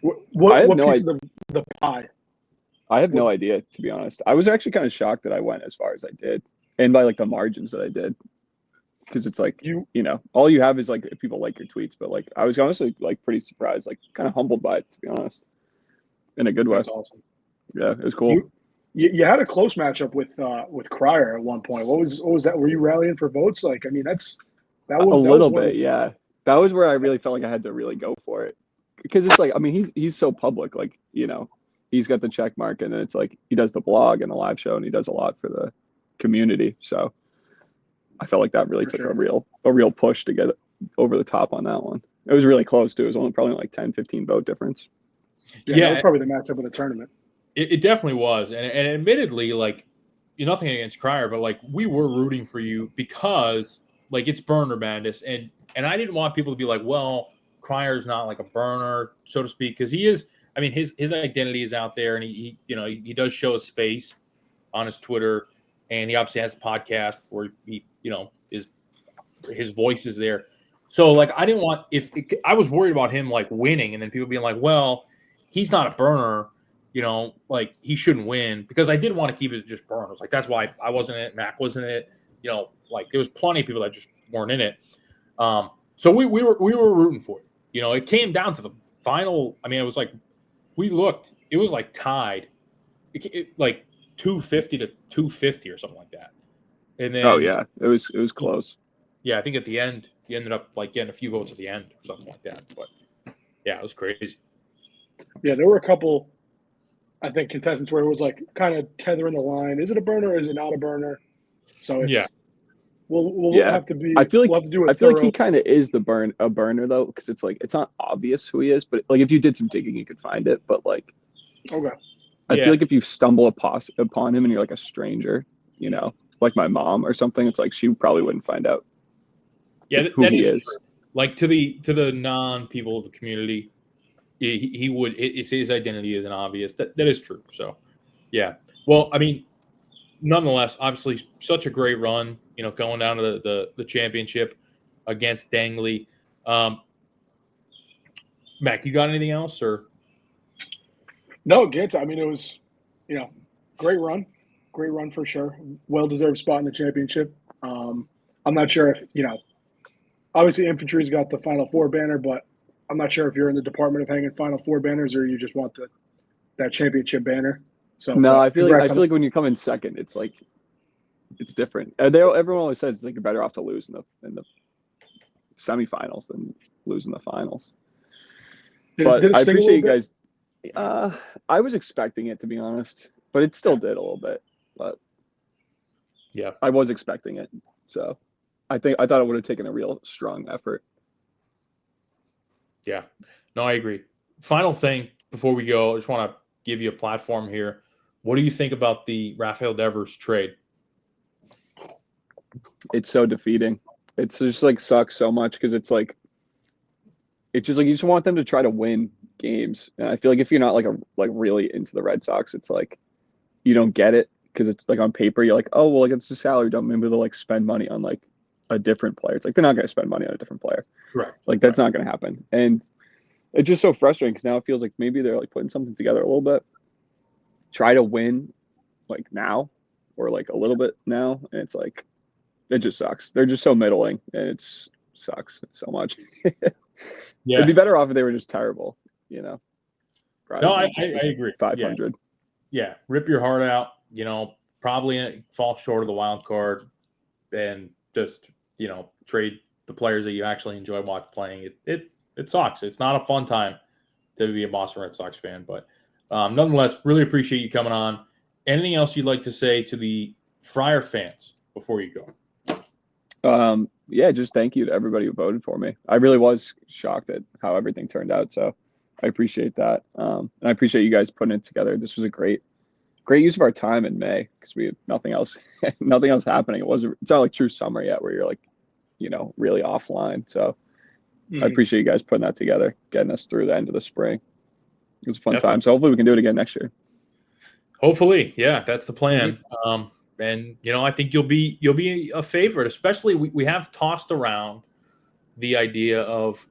[SPEAKER 8] What piece of the pie?
[SPEAKER 14] I have no idea, to be honest. I was actually kind of shocked that I went as far as I did, and by like the margins that I did, because it's like all you have is like if people like your tweets. But like I was honestly like pretty surprised, like kind of humbled by it, to be honest, in a good way.
[SPEAKER 8] That's awesome.
[SPEAKER 14] Yeah, it was cool.
[SPEAKER 8] You had a close matchup with Cryer at one point. What was that? Were you rallying for votes? Like, I mean, that was
[SPEAKER 14] a little bit, yeah. That was where I really felt like I had to really go for it, because it's like, I mean, he's so public, like he's got the check mark, and then it's like he does the blog and the live show, and he does a lot for the community. So I felt like that really took a real push to get over the top on that one. It was really close too. It was only probably like 10-15 vote difference.
[SPEAKER 8] Yeah, that was probably the matchup of the tournament.
[SPEAKER 7] It definitely was, and admittedly, like, nothing against Cryer, but like we were rooting for you because like it's burner madness, and I didn't want people to be like, well, Cryer's not like a burner, so to speak, because he is. I mean, his identity is out there, and he does show his face on his Twitter, and he obviously has a podcast where he his voice is there. So like I didn't want I was worried about him like winning, and then people being like, well, he's not a burner. Like he shouldn't win, because I did want to keep it just burners. Like that's why I wasn't in it. Mac wasn't in it. Like there was plenty of people that just weren't in it. So we were rooting for it. It came down to the final. I mean, it was like we looked. It was like tied, like 250 to 250 or something like that. And then
[SPEAKER 14] it was close.
[SPEAKER 7] Yeah, I think at the end you ended up like getting a few votes at the end or something like that. But yeah, it was crazy.
[SPEAKER 8] Yeah, there were a couple, I think, contestants where it was like kind of tethering the line. Is it a burner? Is it not a burner? So it's
[SPEAKER 7] Yeah.
[SPEAKER 8] we'll have to be.
[SPEAKER 14] I feel like
[SPEAKER 8] we'll have to do a
[SPEAKER 14] I feel like
[SPEAKER 8] thorough.
[SPEAKER 14] he kind of is a burner though, because it's like it's not obvious who he is, but like if you did some digging, you could find it. But like,
[SPEAKER 8] Okay.
[SPEAKER 14] I feel like if you stumble upon him and you're like a stranger, you know, like my mom or something, it's like she probably wouldn't find out.
[SPEAKER 7] Yeah,
[SPEAKER 14] who
[SPEAKER 7] that
[SPEAKER 14] he
[SPEAKER 7] is
[SPEAKER 14] is.
[SPEAKER 7] true. Like to the non people of the community, he would. It's his identity isn't obvious. That is true. So, yeah. Well, I mean, nonetheless, obviously, such a great run. You know, going down to the championship against Dangley. Mac, you got anything else or?
[SPEAKER 8] No, Gitz. I mean, it was, great run for sure. Well-deserved spot in the championship. I'm not sure if obviously infantry's got the Final Four banner, but I'm not sure if you're in the department of hanging Final Four banners or you just want that championship banner. So
[SPEAKER 14] No, I feel
[SPEAKER 8] congrats
[SPEAKER 14] like when you come in second, it's like it's different. Everyone always says it's like you're better off to lose in the semifinals than lose in the finals. But I appreciate you guys. I was expecting it, to be honest, but it still did a little bit. But
[SPEAKER 7] yeah,
[SPEAKER 14] I was expecting it, so I thought it would have taken a real strong effort.
[SPEAKER 7] Yeah, no, I agree. Final thing before we go, I just want to give you a platform here. What do you think about the Rafael Devers trade?
[SPEAKER 14] It's so defeating. It's just like sucks so much because it's like you just want them to try to win games. And I feel like if you're not like really into the Red Sox, it's like you don't get it because it's like on paper you're like, oh well, like it's a salary dump. Maybe they'll like spend money on like a different player. It's like they're not going to spend money on a different player.
[SPEAKER 7] Right.
[SPEAKER 14] Like that's not going to happen. And it's just so frustrating because now it feels like maybe they're like putting something together a little bit, try to win like now or like a little bit now, and it's like it just sucks. They're just so middling, and it sucks so much.
[SPEAKER 7] Yeah,
[SPEAKER 14] it'd be better off if they were just terrible,
[SPEAKER 7] No, I agree.
[SPEAKER 14] 500.
[SPEAKER 7] Yeah, rip your heart out. Probably fall short of the wild card, and just trade the players that you actually enjoy playing. It sucks. It's not a fun time to be a Boston Red Sox fan, but nonetheless, really appreciate you coming on. Anything else you'd like to say to the Friar fans before you go?
[SPEAKER 14] Yeah, just thank you to everybody who voted for me. I really was shocked at how everything turned out, so I appreciate that. And I appreciate you guys putting it together. This was a great use of our time in May because we had nothing else happening. It's not like true summer yet where you're like, really offline. So I appreciate you guys putting that together, getting us through the end of the spring. It was a fun time. So hopefully we can do it again next year.
[SPEAKER 7] Hopefully, yeah, that's the plan. And I think you'll be a favorite. Especially we have tossed around the idea of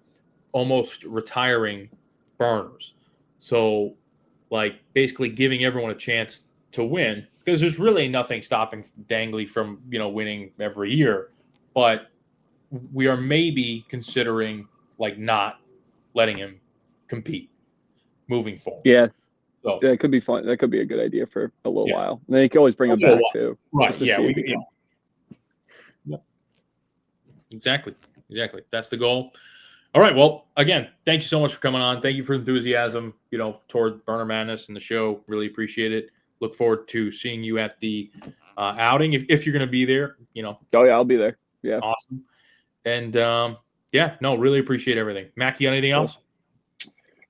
[SPEAKER 7] almost retiring burners. So, like basically giving everyone a chance to win because there's really nothing stopping Dangley from winning every year, but we are maybe considering like not letting him compete moving forward.
[SPEAKER 14] Yeah.
[SPEAKER 7] So
[SPEAKER 14] yeah, it could be fun. That could be a good idea for a little while. And then you can always bring him back too.
[SPEAKER 7] Right.
[SPEAKER 14] Just to
[SPEAKER 7] Yeah.
[SPEAKER 14] see if he can.
[SPEAKER 7] Yep. Exactly. That's the goal. All right. Well, again, thank you so much for coming on. Thank you for enthusiasm, toward Burner Madness and the show. Really appreciate it. Look forward to seeing you at the outing if you're going to be there.
[SPEAKER 14] Oh yeah, I'll be there. Yeah.
[SPEAKER 7] Awesome. And really appreciate everything. Mac, you got anything else?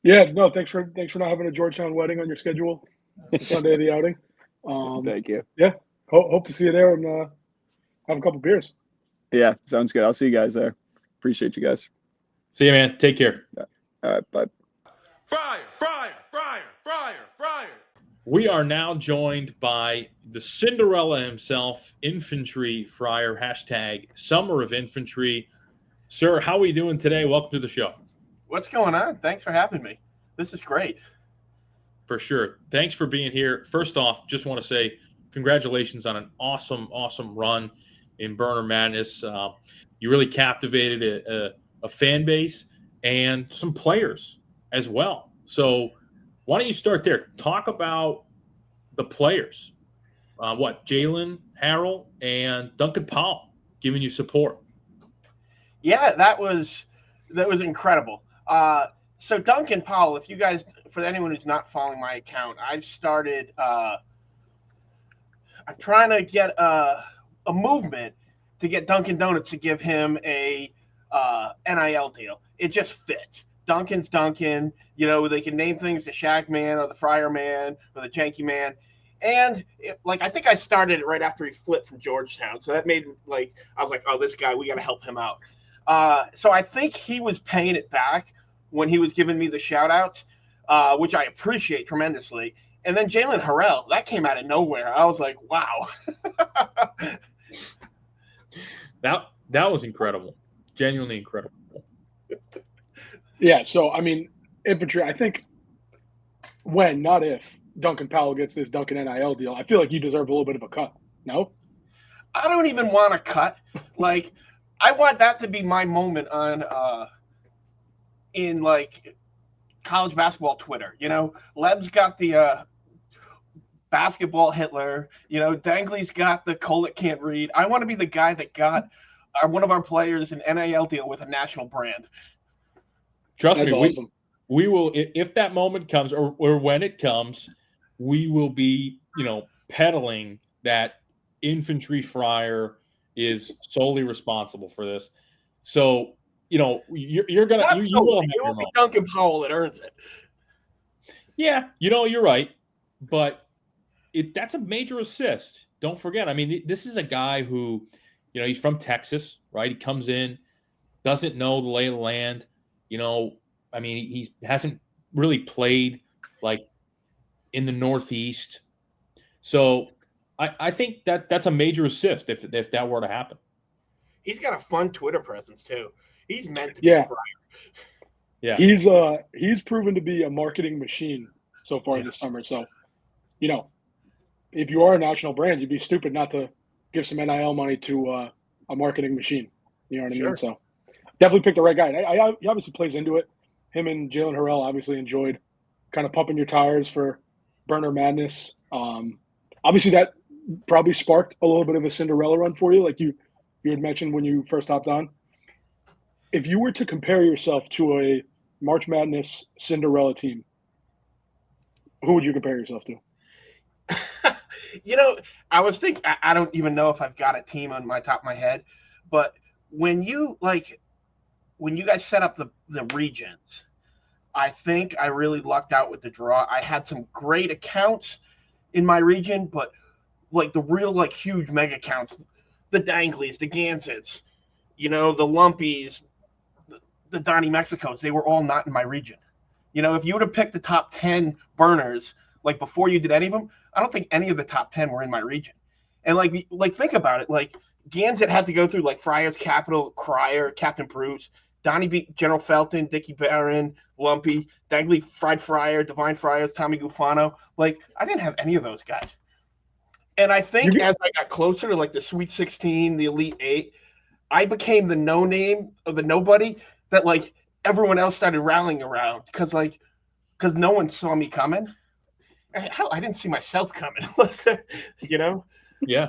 [SPEAKER 8] Yeah, no, thanks for not having a Georgetown wedding on your schedule the Sunday of the outing.
[SPEAKER 14] Thank you.
[SPEAKER 8] Yeah, hope to see you there and have a couple beers.
[SPEAKER 14] Yeah, sounds good. I'll see you guys there. Appreciate you guys.
[SPEAKER 7] See you, man. Take care.
[SPEAKER 14] Yeah. All right, bye.
[SPEAKER 12] Friar.
[SPEAKER 7] We are now joined by the Cinderella himself, Infantry Friar, hashtag Summer of Infantry. Sir, how are we doing today? Welcome to the show.
[SPEAKER 15] What's going on? Thanks for having me. This is great.
[SPEAKER 7] For sure. Thanks for being here. First off, just want to say congratulations on an awesome run in Burner Madness. You really captivated a fan base and some players as well. So why don't you start there? Talk about the players. Jalen, Harrell, and Duncan Powell giving you support.
[SPEAKER 15] Yeah, that was incredible. So Duncan Powell, if you guys, for anyone who's not following my account, I've started. I'm trying to get a movement to get Dunkin' Donuts to give him a NIL deal. It just fits. Dunkin's Dunkin'. You know, they can name things the Shag Man or the Fryer Man or the Janky Man. And I think I started it right after he flipped from Georgetown, so that made I was like, oh, this guy, we got to help him out. So I think he was paying it back when he was giving me the shout outs, which I appreciate tremendously. And then Jalen Harrell, that came out of nowhere. I was like, wow.
[SPEAKER 7] That was incredible. Genuinely incredible.
[SPEAKER 8] Yeah, so I mean, infantry, I think when, not if, Duncan Powell gets this Duncan NIL deal, I feel like you deserve a little bit of a cut. No?
[SPEAKER 15] I don't even want a cut. I want that to be my moment on in college basketball Twitter. You know, Leb's got the basketball Hitler. You know, Dangley's got the Colic can't read. I want to be the guy that got one of our players an NIL deal with a national brand.
[SPEAKER 7] Trust
[SPEAKER 8] That's
[SPEAKER 7] me,
[SPEAKER 8] awesome.
[SPEAKER 7] we will, if that moment comes or when it comes, we will be, peddling that Infantry Friar is solely responsible for this. So, you're gonna you will have your
[SPEAKER 15] be Duncan Powell that earns it.
[SPEAKER 7] Yeah, you're right, but that's a major assist. Don't forget. I mean, this is a guy who, he's from Texas, right? He comes in, doesn't know the lay of the land. I mean, he hasn't really played in the Northeast. So I think that's a major assist if that were to happen.
[SPEAKER 15] He's got a fun Twitter presence too. He's meant to be a Friar.
[SPEAKER 7] Yeah.
[SPEAKER 8] He's proven to be a marketing machine so far this summer. So, if you are a national brand, you'd be stupid not to give some NIL money to a marketing machine. You know what I mean? So definitely pick the right guy. He obviously plays into it. Him and Jalen Harrell obviously enjoyed kind of pumping your tires for Burner Madness. Obviously, that probably sparked a little bit of a Cinderella run for you, like you had mentioned when you first hopped on. If you were to compare yourself to a March Madness Cinderella team, who would you compare yourself to?
[SPEAKER 15] I was thinking, I don't even know if I've got a team on my top of my head, but when you guys set up the regions, I think I really lucked out with the draw. I had some great accounts in my region, but the real huge mega accounts, the Dangleys, the Gansets, the Lumpies, the Donnie Mexicos, they were all not in my region. If you would have picked the top 10 burners before you did any of them, I don't think any of the top 10 were in my region. And think about it, Gansett had to go through Friars, Capital, Cryer, Captain Bruce, Donnie beat General Felton, Dickie Barron, Lumpy, Dangley, Fried Fryer, Divine Friars, Tommy Gufano. I didn't have any of those guys. And I think as I got closer to the Sweet 16, the Elite 8, I became the no name of the nobody that everyone else started rallying around because no one saw me coming. Hell, I didn't see myself coming.
[SPEAKER 7] Yeah.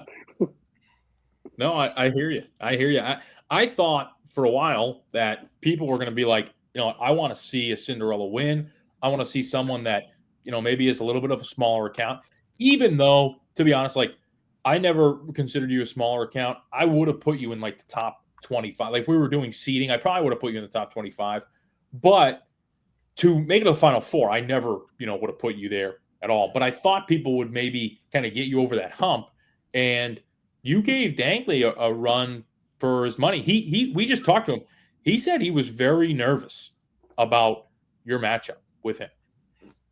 [SPEAKER 7] No, I hear you. I hear you. I thought for a while that people were going to be like, I want to see a Cinderella win. I want to see someone that, maybe is a little bit of a smaller account, even though, to be honest, I never considered you a smaller account. I would have put you in the top 25. If we were doing seeding, I probably would have put you in the top 25. But to make it to the Final Four, I never, would have put you there at all. But I thought people would maybe kind of get you over that hump. And you gave Dangley a run for his money. We just talked to him. He said he was very nervous about your matchup with him.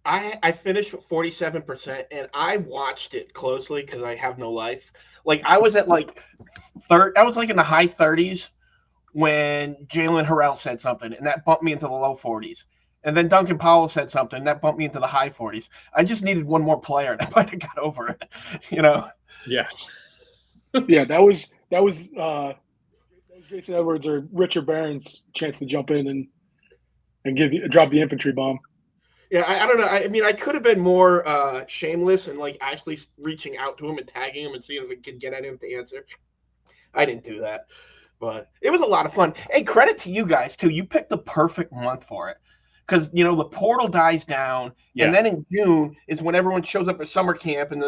[SPEAKER 15] I finished with 47%, and I watched it closely because I have no life. I was at I was in the high 30s when Jalen Harrell said something, and that bumped me into the low 40s. And then Duncan Powell said something, and that bumped me into the high 40s. I just needed one more player, and I might have got over it.
[SPEAKER 7] Yeah.
[SPEAKER 8] Yeah, that was Jason Edwards or Richard Barron's chance to jump in and drop the infantry bomb.
[SPEAKER 15] Yeah, I don't know. I mean, I could have been more shameless and actually reaching out to him and tagging him and seeing if we could get at him to answer. I didn't do that. But it was a lot of fun. Hey, credit to you guys too. You picked the perfect month for it, because the portal dies down, and then in June is when everyone shows up at summer camp, and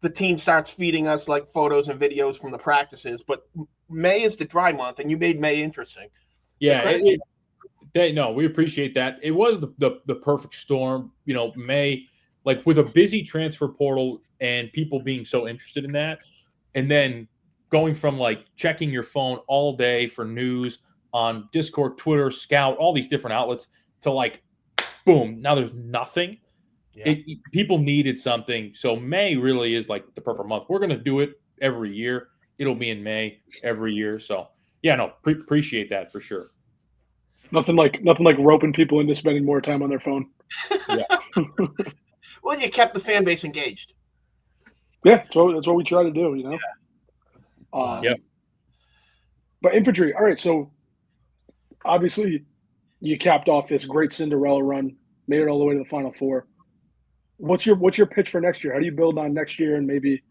[SPEAKER 15] the team starts feeding us like photos and videos from the practices. But May is the dry month, and you made May interesting.
[SPEAKER 7] Yeah, no, we appreciate that. It was the perfect storm. May, like, with a busy transfer portal and people being so interested in that, and then going from like checking your phone all day for news on Discord, Twitter, Scout, all these different outlets, to like, boom, now there's nothing.
[SPEAKER 15] Yeah.
[SPEAKER 7] People needed something. So May really is like the perfect month. We're going to do it every year. It'll be in May every year. So yeah, no, appreciate that for sure.
[SPEAKER 8] Nothing like roping people into spending more time on their phone.
[SPEAKER 7] Yeah.
[SPEAKER 15] Well, you kept the fan base engaged.
[SPEAKER 8] Yeah, that's what we try to do,
[SPEAKER 15] Yeah.
[SPEAKER 7] Yeah.
[SPEAKER 8] But infantry, all right. So obviously, you capped off this great Cinderella run, made it all the way to the Final Four. What's your pitch for next year? How do you build on next year and maybe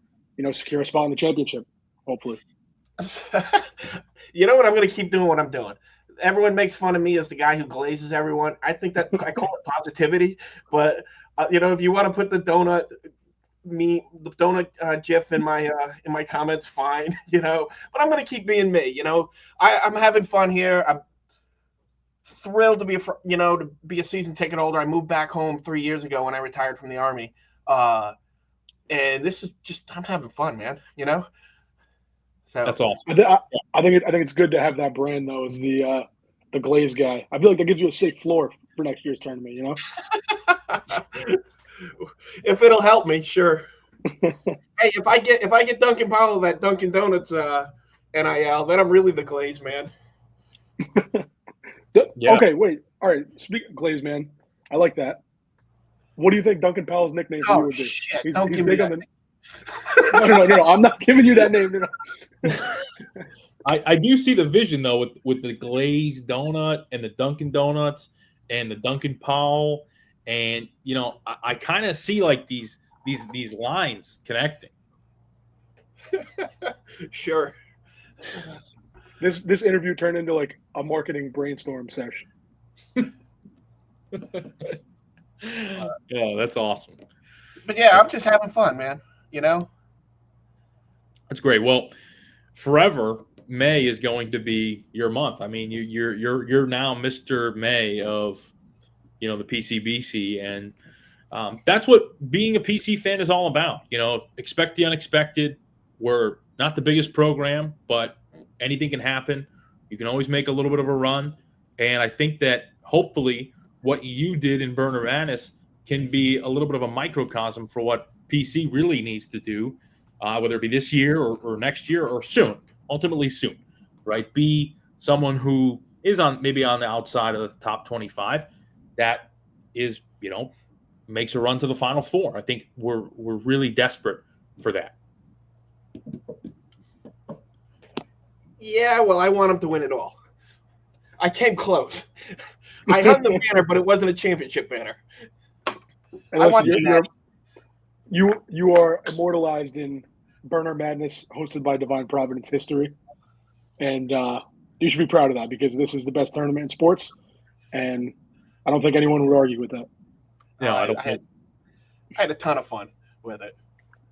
[SPEAKER 8] secure a spot in the championship? Hopefully.
[SPEAKER 15] You know what? I'm going to keep doing what I'm doing. Everyone makes fun of me as the guy who glazes everyone. I think that I call it positivity. But if you want to put the donut GIF in my comments, fine. But I'm going to keep being me. I'm having fun here. I'm thrilled to be a season ticket holder. I moved back home 3 years ago when I retired from the Army, and this is just, I'm having fun, man. So
[SPEAKER 7] that's awesome.
[SPEAKER 8] I think it's good to have that brand though, as the glaze guy. I feel like that gives you a safe floor for next year's tournament.
[SPEAKER 15] If it'll help me, sure. Hey, if I get Duncan Powell that Dunkin' Donuts NIL, then I'm really the glaze man.
[SPEAKER 8] Yeah. Okay, wait. All right. Speak of glaze man. I like that. What do you think Duncan Powell's nickname for you would be?
[SPEAKER 15] Shit.
[SPEAKER 8] He's
[SPEAKER 15] Don't give
[SPEAKER 8] big
[SPEAKER 15] me
[SPEAKER 8] on the. No. I'm not giving you that name.
[SPEAKER 7] I do see the vision though with the glazed donut and the Dunkin' Donuts and the Duncan Powell, and I kind of see like these lines connecting.
[SPEAKER 15] Sure.
[SPEAKER 8] This interview turned into like a marketing brainstorm session.
[SPEAKER 7] Yeah, that's awesome.
[SPEAKER 15] But yeah, I'm just having fun, man.
[SPEAKER 7] That's great. Well, forever May is going to be your month. I mean, you're now Mr. May of the PCBC, and that's what being a PC fan is all about. Expect the unexpected. We're not the biggest program, but anything can happen. You can always make a little bit of a run, and I think that hopefully what you did in Burner Madness can be a little bit of a microcosm for what PC really needs to do, whether it be this year or next year or soon. Ultimately soon, right? Be someone who is maybe on the outside of the top 25 that is, makes a run to the Final Four. I think we're really desperate for that.
[SPEAKER 15] Yeah, well, I want him to win it all. I came close. I hung the banner, but it wasn't a championship banner.
[SPEAKER 8] And listen, you are immortalized in Burner Madness hosted by Divine Providence history, and you should be proud of that because this is the best tournament in sports, and I don't think anyone would argue with that.
[SPEAKER 7] No, I
[SPEAKER 15] had a ton of fun with it.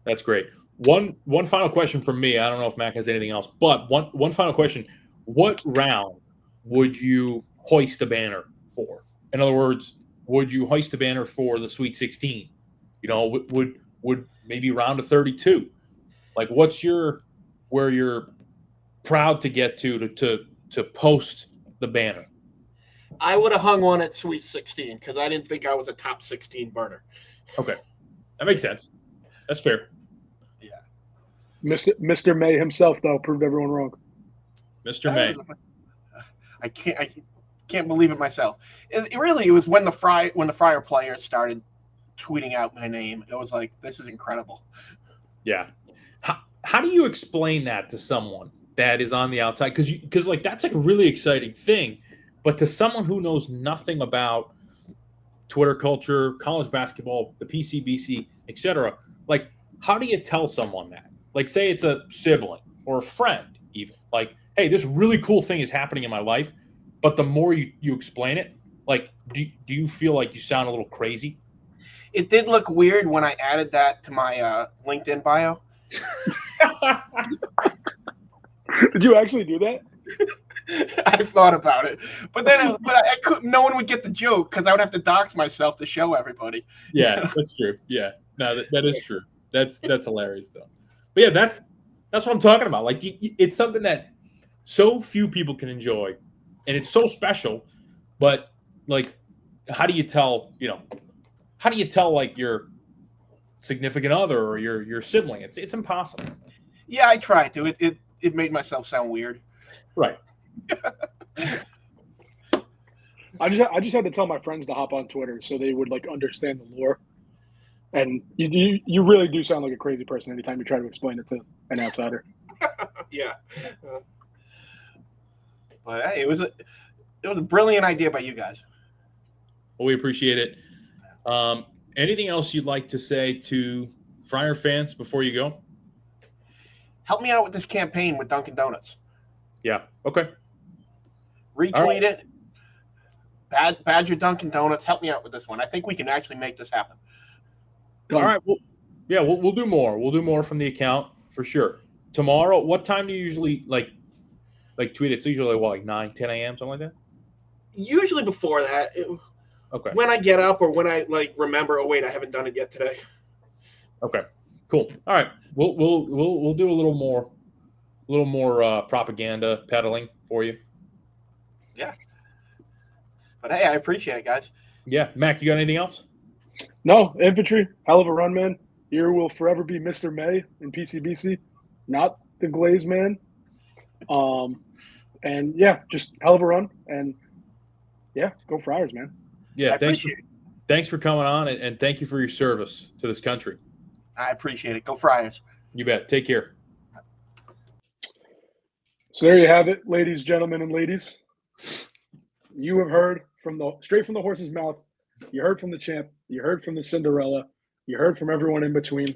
[SPEAKER 7] That's great. One final question from me. I don't know if Mac has anything else, but one final question: what round would you hoist a banner for? In other words, would you hoist a banner for the Sweet 16? Would maybe round of 32? Like, where you're proud to get to post the banner?
[SPEAKER 15] I would have hung one at Sweet 16 because I didn't think I was a top 16 burner.
[SPEAKER 7] Okay, that makes sense. That's fair.
[SPEAKER 15] Yeah.
[SPEAKER 8] Mr. May himself, though, proved everyone wrong.
[SPEAKER 7] Mr. May.
[SPEAKER 15] I can't believe it myself. It was when the Friar players started tweeting out my name. It was like, this is incredible.
[SPEAKER 7] Yeah. How do you explain that to someone that is on the outside? Because like that's like a really exciting thing, but to someone who knows nothing about Twitter culture, college basketball, the PCBC, etc., like how do you tell someone that? Like, say it's a sibling or a friend, even. Like, hey, this really cool thing is happening in my life, but the more you explain it, like, do you feel like you sound a little crazy?
[SPEAKER 15] It did look weird when I added that to my LinkedIn bio.
[SPEAKER 8] Did you actually do that?
[SPEAKER 15] I thought about it, but then I couldn't. No one would get the joke because I would have to dox myself to show everybody.
[SPEAKER 7] Yeah, that's true. Yeah, no, that is true. That's hilarious though. But yeah, that's what I'm talking about. Like, it's something that so few people can enjoy, and it's so special. But like, how do you tell? How do you tell like your significant other or your sibling? It's impossible.
[SPEAKER 15] Yeah, I tried to. It made myself sound weird.
[SPEAKER 7] Right.
[SPEAKER 8] I just had to tell my friends to hop on Twitter so they would like understand the lore. And you really do sound like a crazy person anytime you try to explain it to an outsider.
[SPEAKER 15] Yeah. But hey, it was a brilliant idea by you guys.
[SPEAKER 7] Well, we appreciate it. Anything else you'd like to say to Friar fans before you go?
[SPEAKER 15] Help me out with this campaign with Dunkin' Donuts.
[SPEAKER 7] Yeah. Okay.
[SPEAKER 15] Retweet it. Badger Dunkin' Donuts. Help me out with this one. I think we can actually make this happen.
[SPEAKER 7] All right. Well, yeah, we'll do more. We'll do more from the account for sure. Tomorrow, what time do you usually like tweet? It's usually like 9, 10 a.m., something like that?
[SPEAKER 15] Usually before that.
[SPEAKER 7] Okay.
[SPEAKER 15] When I get up or when I remember, oh wait, I haven't done it yet today.
[SPEAKER 7] Okay. Cool. All right. We'll do a little more propaganda peddling for you.
[SPEAKER 15] Yeah. But hey, I appreciate it, guys.
[SPEAKER 7] Yeah. Mac, you got anything else?
[SPEAKER 8] No, infantry, hell of a run, man. You will forever be Mr. May in PCBC, not the Glaze man. And yeah, just hell of a run. And yeah, go Friars, man.
[SPEAKER 7] Yeah, thanks for coming on, and thank you for your service to this country.
[SPEAKER 15] I appreciate it. Go Friars.
[SPEAKER 7] You bet. Take care.
[SPEAKER 8] So there you have it, ladies, gentlemen, and ladies. You have heard straight from the horse's mouth. You heard from the champ. You heard from the Cinderella. You heard from everyone in between.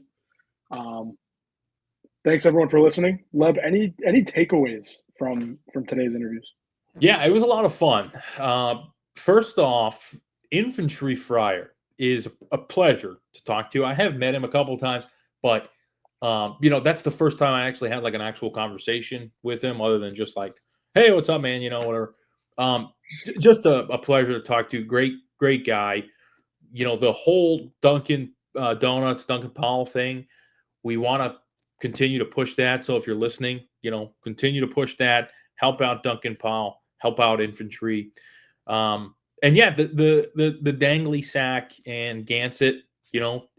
[SPEAKER 8] Thanks everyone for listening. Leb, any takeaways from today's interviews?
[SPEAKER 7] Yeah, it was a lot of fun. First off, Infantry Friar is a pleasure to talk to. I have met him a couple of times, but that's the first time I actually had like an actual conversation with him, other than just like, "Hey, what's up, man?" Whatever. Just a pleasure to talk to. Great guy. The whole Dunkin' Donuts, Dunkin' Powell thing. We want to continue to push that. So if you're listening, continue to push that. Help out Dunkin' Powell. Help out infantry. And yeah, the Dangly Sack and Gansett,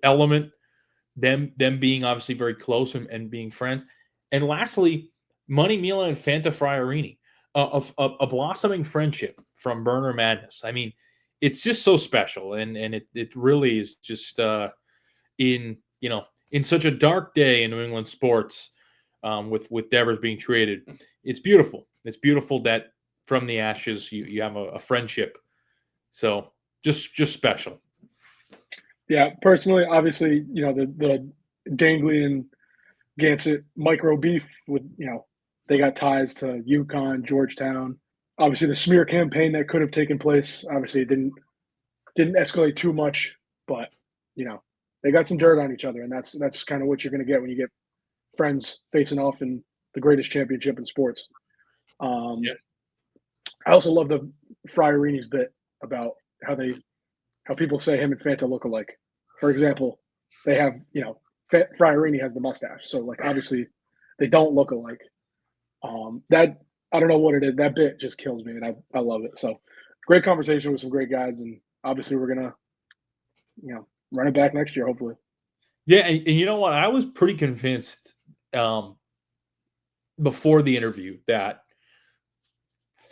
[SPEAKER 7] element, them being obviously very close and being friends. And lastly, Money Mila and Fanta Friarini, a blossoming friendship from Burner Madness. I mean, it's just so special, and it really is just in such a dark day in New England sports, with Devers being traded. It's beautiful. It's beautiful that from the ashes you have a friendship. So just special.
[SPEAKER 8] Yeah, personally, obviously, the Dangly and Gansett micro beef with, they got ties to UConn, Georgetown. Obviously, the smear campaign that could have taken place, obviously, it didn't escalate too much, but they got some dirt on each other, and that's kind of what you're going to get when you get friends facing off in the greatest championship in sports.
[SPEAKER 7] Yeah.
[SPEAKER 8] I also love the Friarini's bit about how people say him and Fanta look alike. For example, they have, Friarini has the mustache, so like obviously they don't look alike. That I don't know what it is. That bit just kills me, and I love it. So great conversation with some great guys, and obviously we're gonna, run it back next year, hopefully.
[SPEAKER 7] Yeah, and you know what? I was pretty convinced before the interview that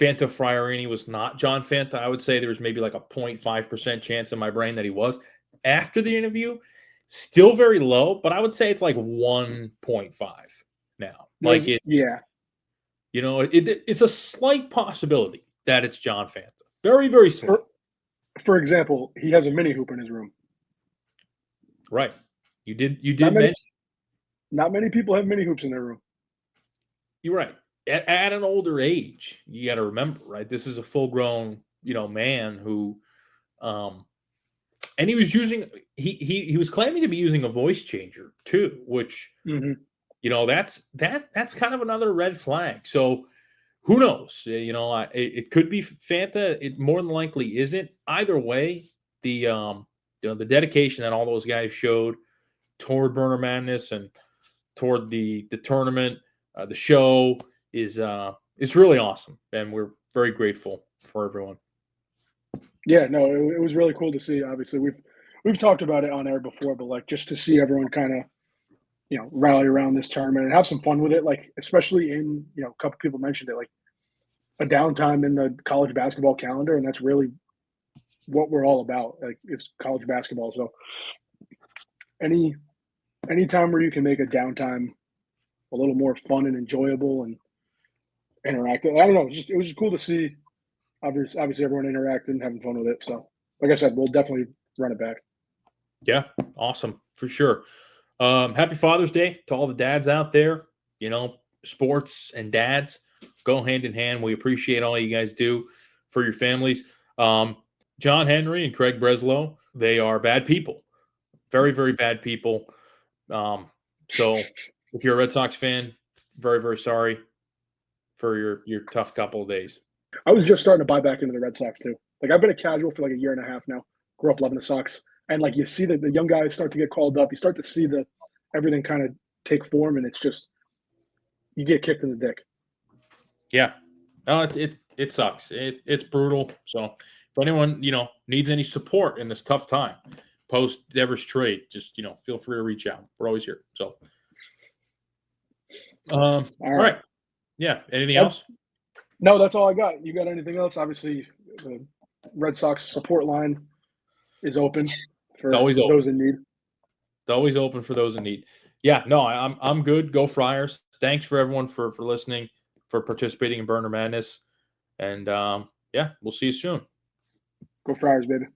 [SPEAKER 7] Fanta Friarini was not John Fanta. I would say there was maybe like a 0.5% chance in my brain that he was. After the interview, still very low, but I would say it's like 1.5 now. Like it's it's a slight possibility that it's John Fanta. Very, very slight.
[SPEAKER 8] For example, he has a mini hoop in his room.
[SPEAKER 7] Right. You did mention.
[SPEAKER 8] Not many people have mini hoops in their room.
[SPEAKER 7] You're right. at an older age, you got to remember, right? This is a full grown, man who, and he was using, he was claiming to be using a voice changer too, which, that's kind of another red flag. So who knows? It could be Fanta. It more than likely isn't. Either way, the dedication that all those guys showed toward Burner Madness and toward the tournament, the show is it's really awesome, and we're very grateful for everyone.
[SPEAKER 8] Yeah, no, it was really cool to see. Obviously, we've talked about it on air before, but like just to see everyone kind of rally around this tournament and have some fun with it. Like especially in a couple people mentioned it, like a downtime in the college basketball calendar, and that's really what we're all about. Like it's college basketball, so any time where you can make a downtime a little more fun and enjoyable and interactive. I don't know. It was just cool to see. Obviously, everyone interacting and having fun with it. So, like I said, we'll definitely run it back.
[SPEAKER 7] Yeah, awesome for sure. Happy Father's Day to all the dads out there. Sports and dads go hand in hand. We appreciate all you guys do for your families. John Henry and Craig Breslow, they are bad people, very, very bad people. So if you're a Red Sox fan, very, very sorry for your tough couple of days.
[SPEAKER 8] I was just starting to buy back into the Red Sox too. Like I've been a casual for like a year and a half now. Grew up loving the Sox, and like you see the young guys start to get called up. You start to see everything kind of take form, and it's just you get kicked in the dick.
[SPEAKER 7] Yeah, no, it sucks. It's brutal. So if anyone needs any support in this tough time, post Devers trade, just feel free to reach out. We're always here. So, all right. Yeah. Anything else?
[SPEAKER 8] No, that's all I got. You got anything else? Obviously, the Red Sox support line is open for those in need.
[SPEAKER 7] It's always open for those in need. Yeah, no, I'm good. Go Friars. Thanks for everyone for listening, for participating in Burner Madness. And yeah, we'll see you soon.
[SPEAKER 8] Go Friars, baby.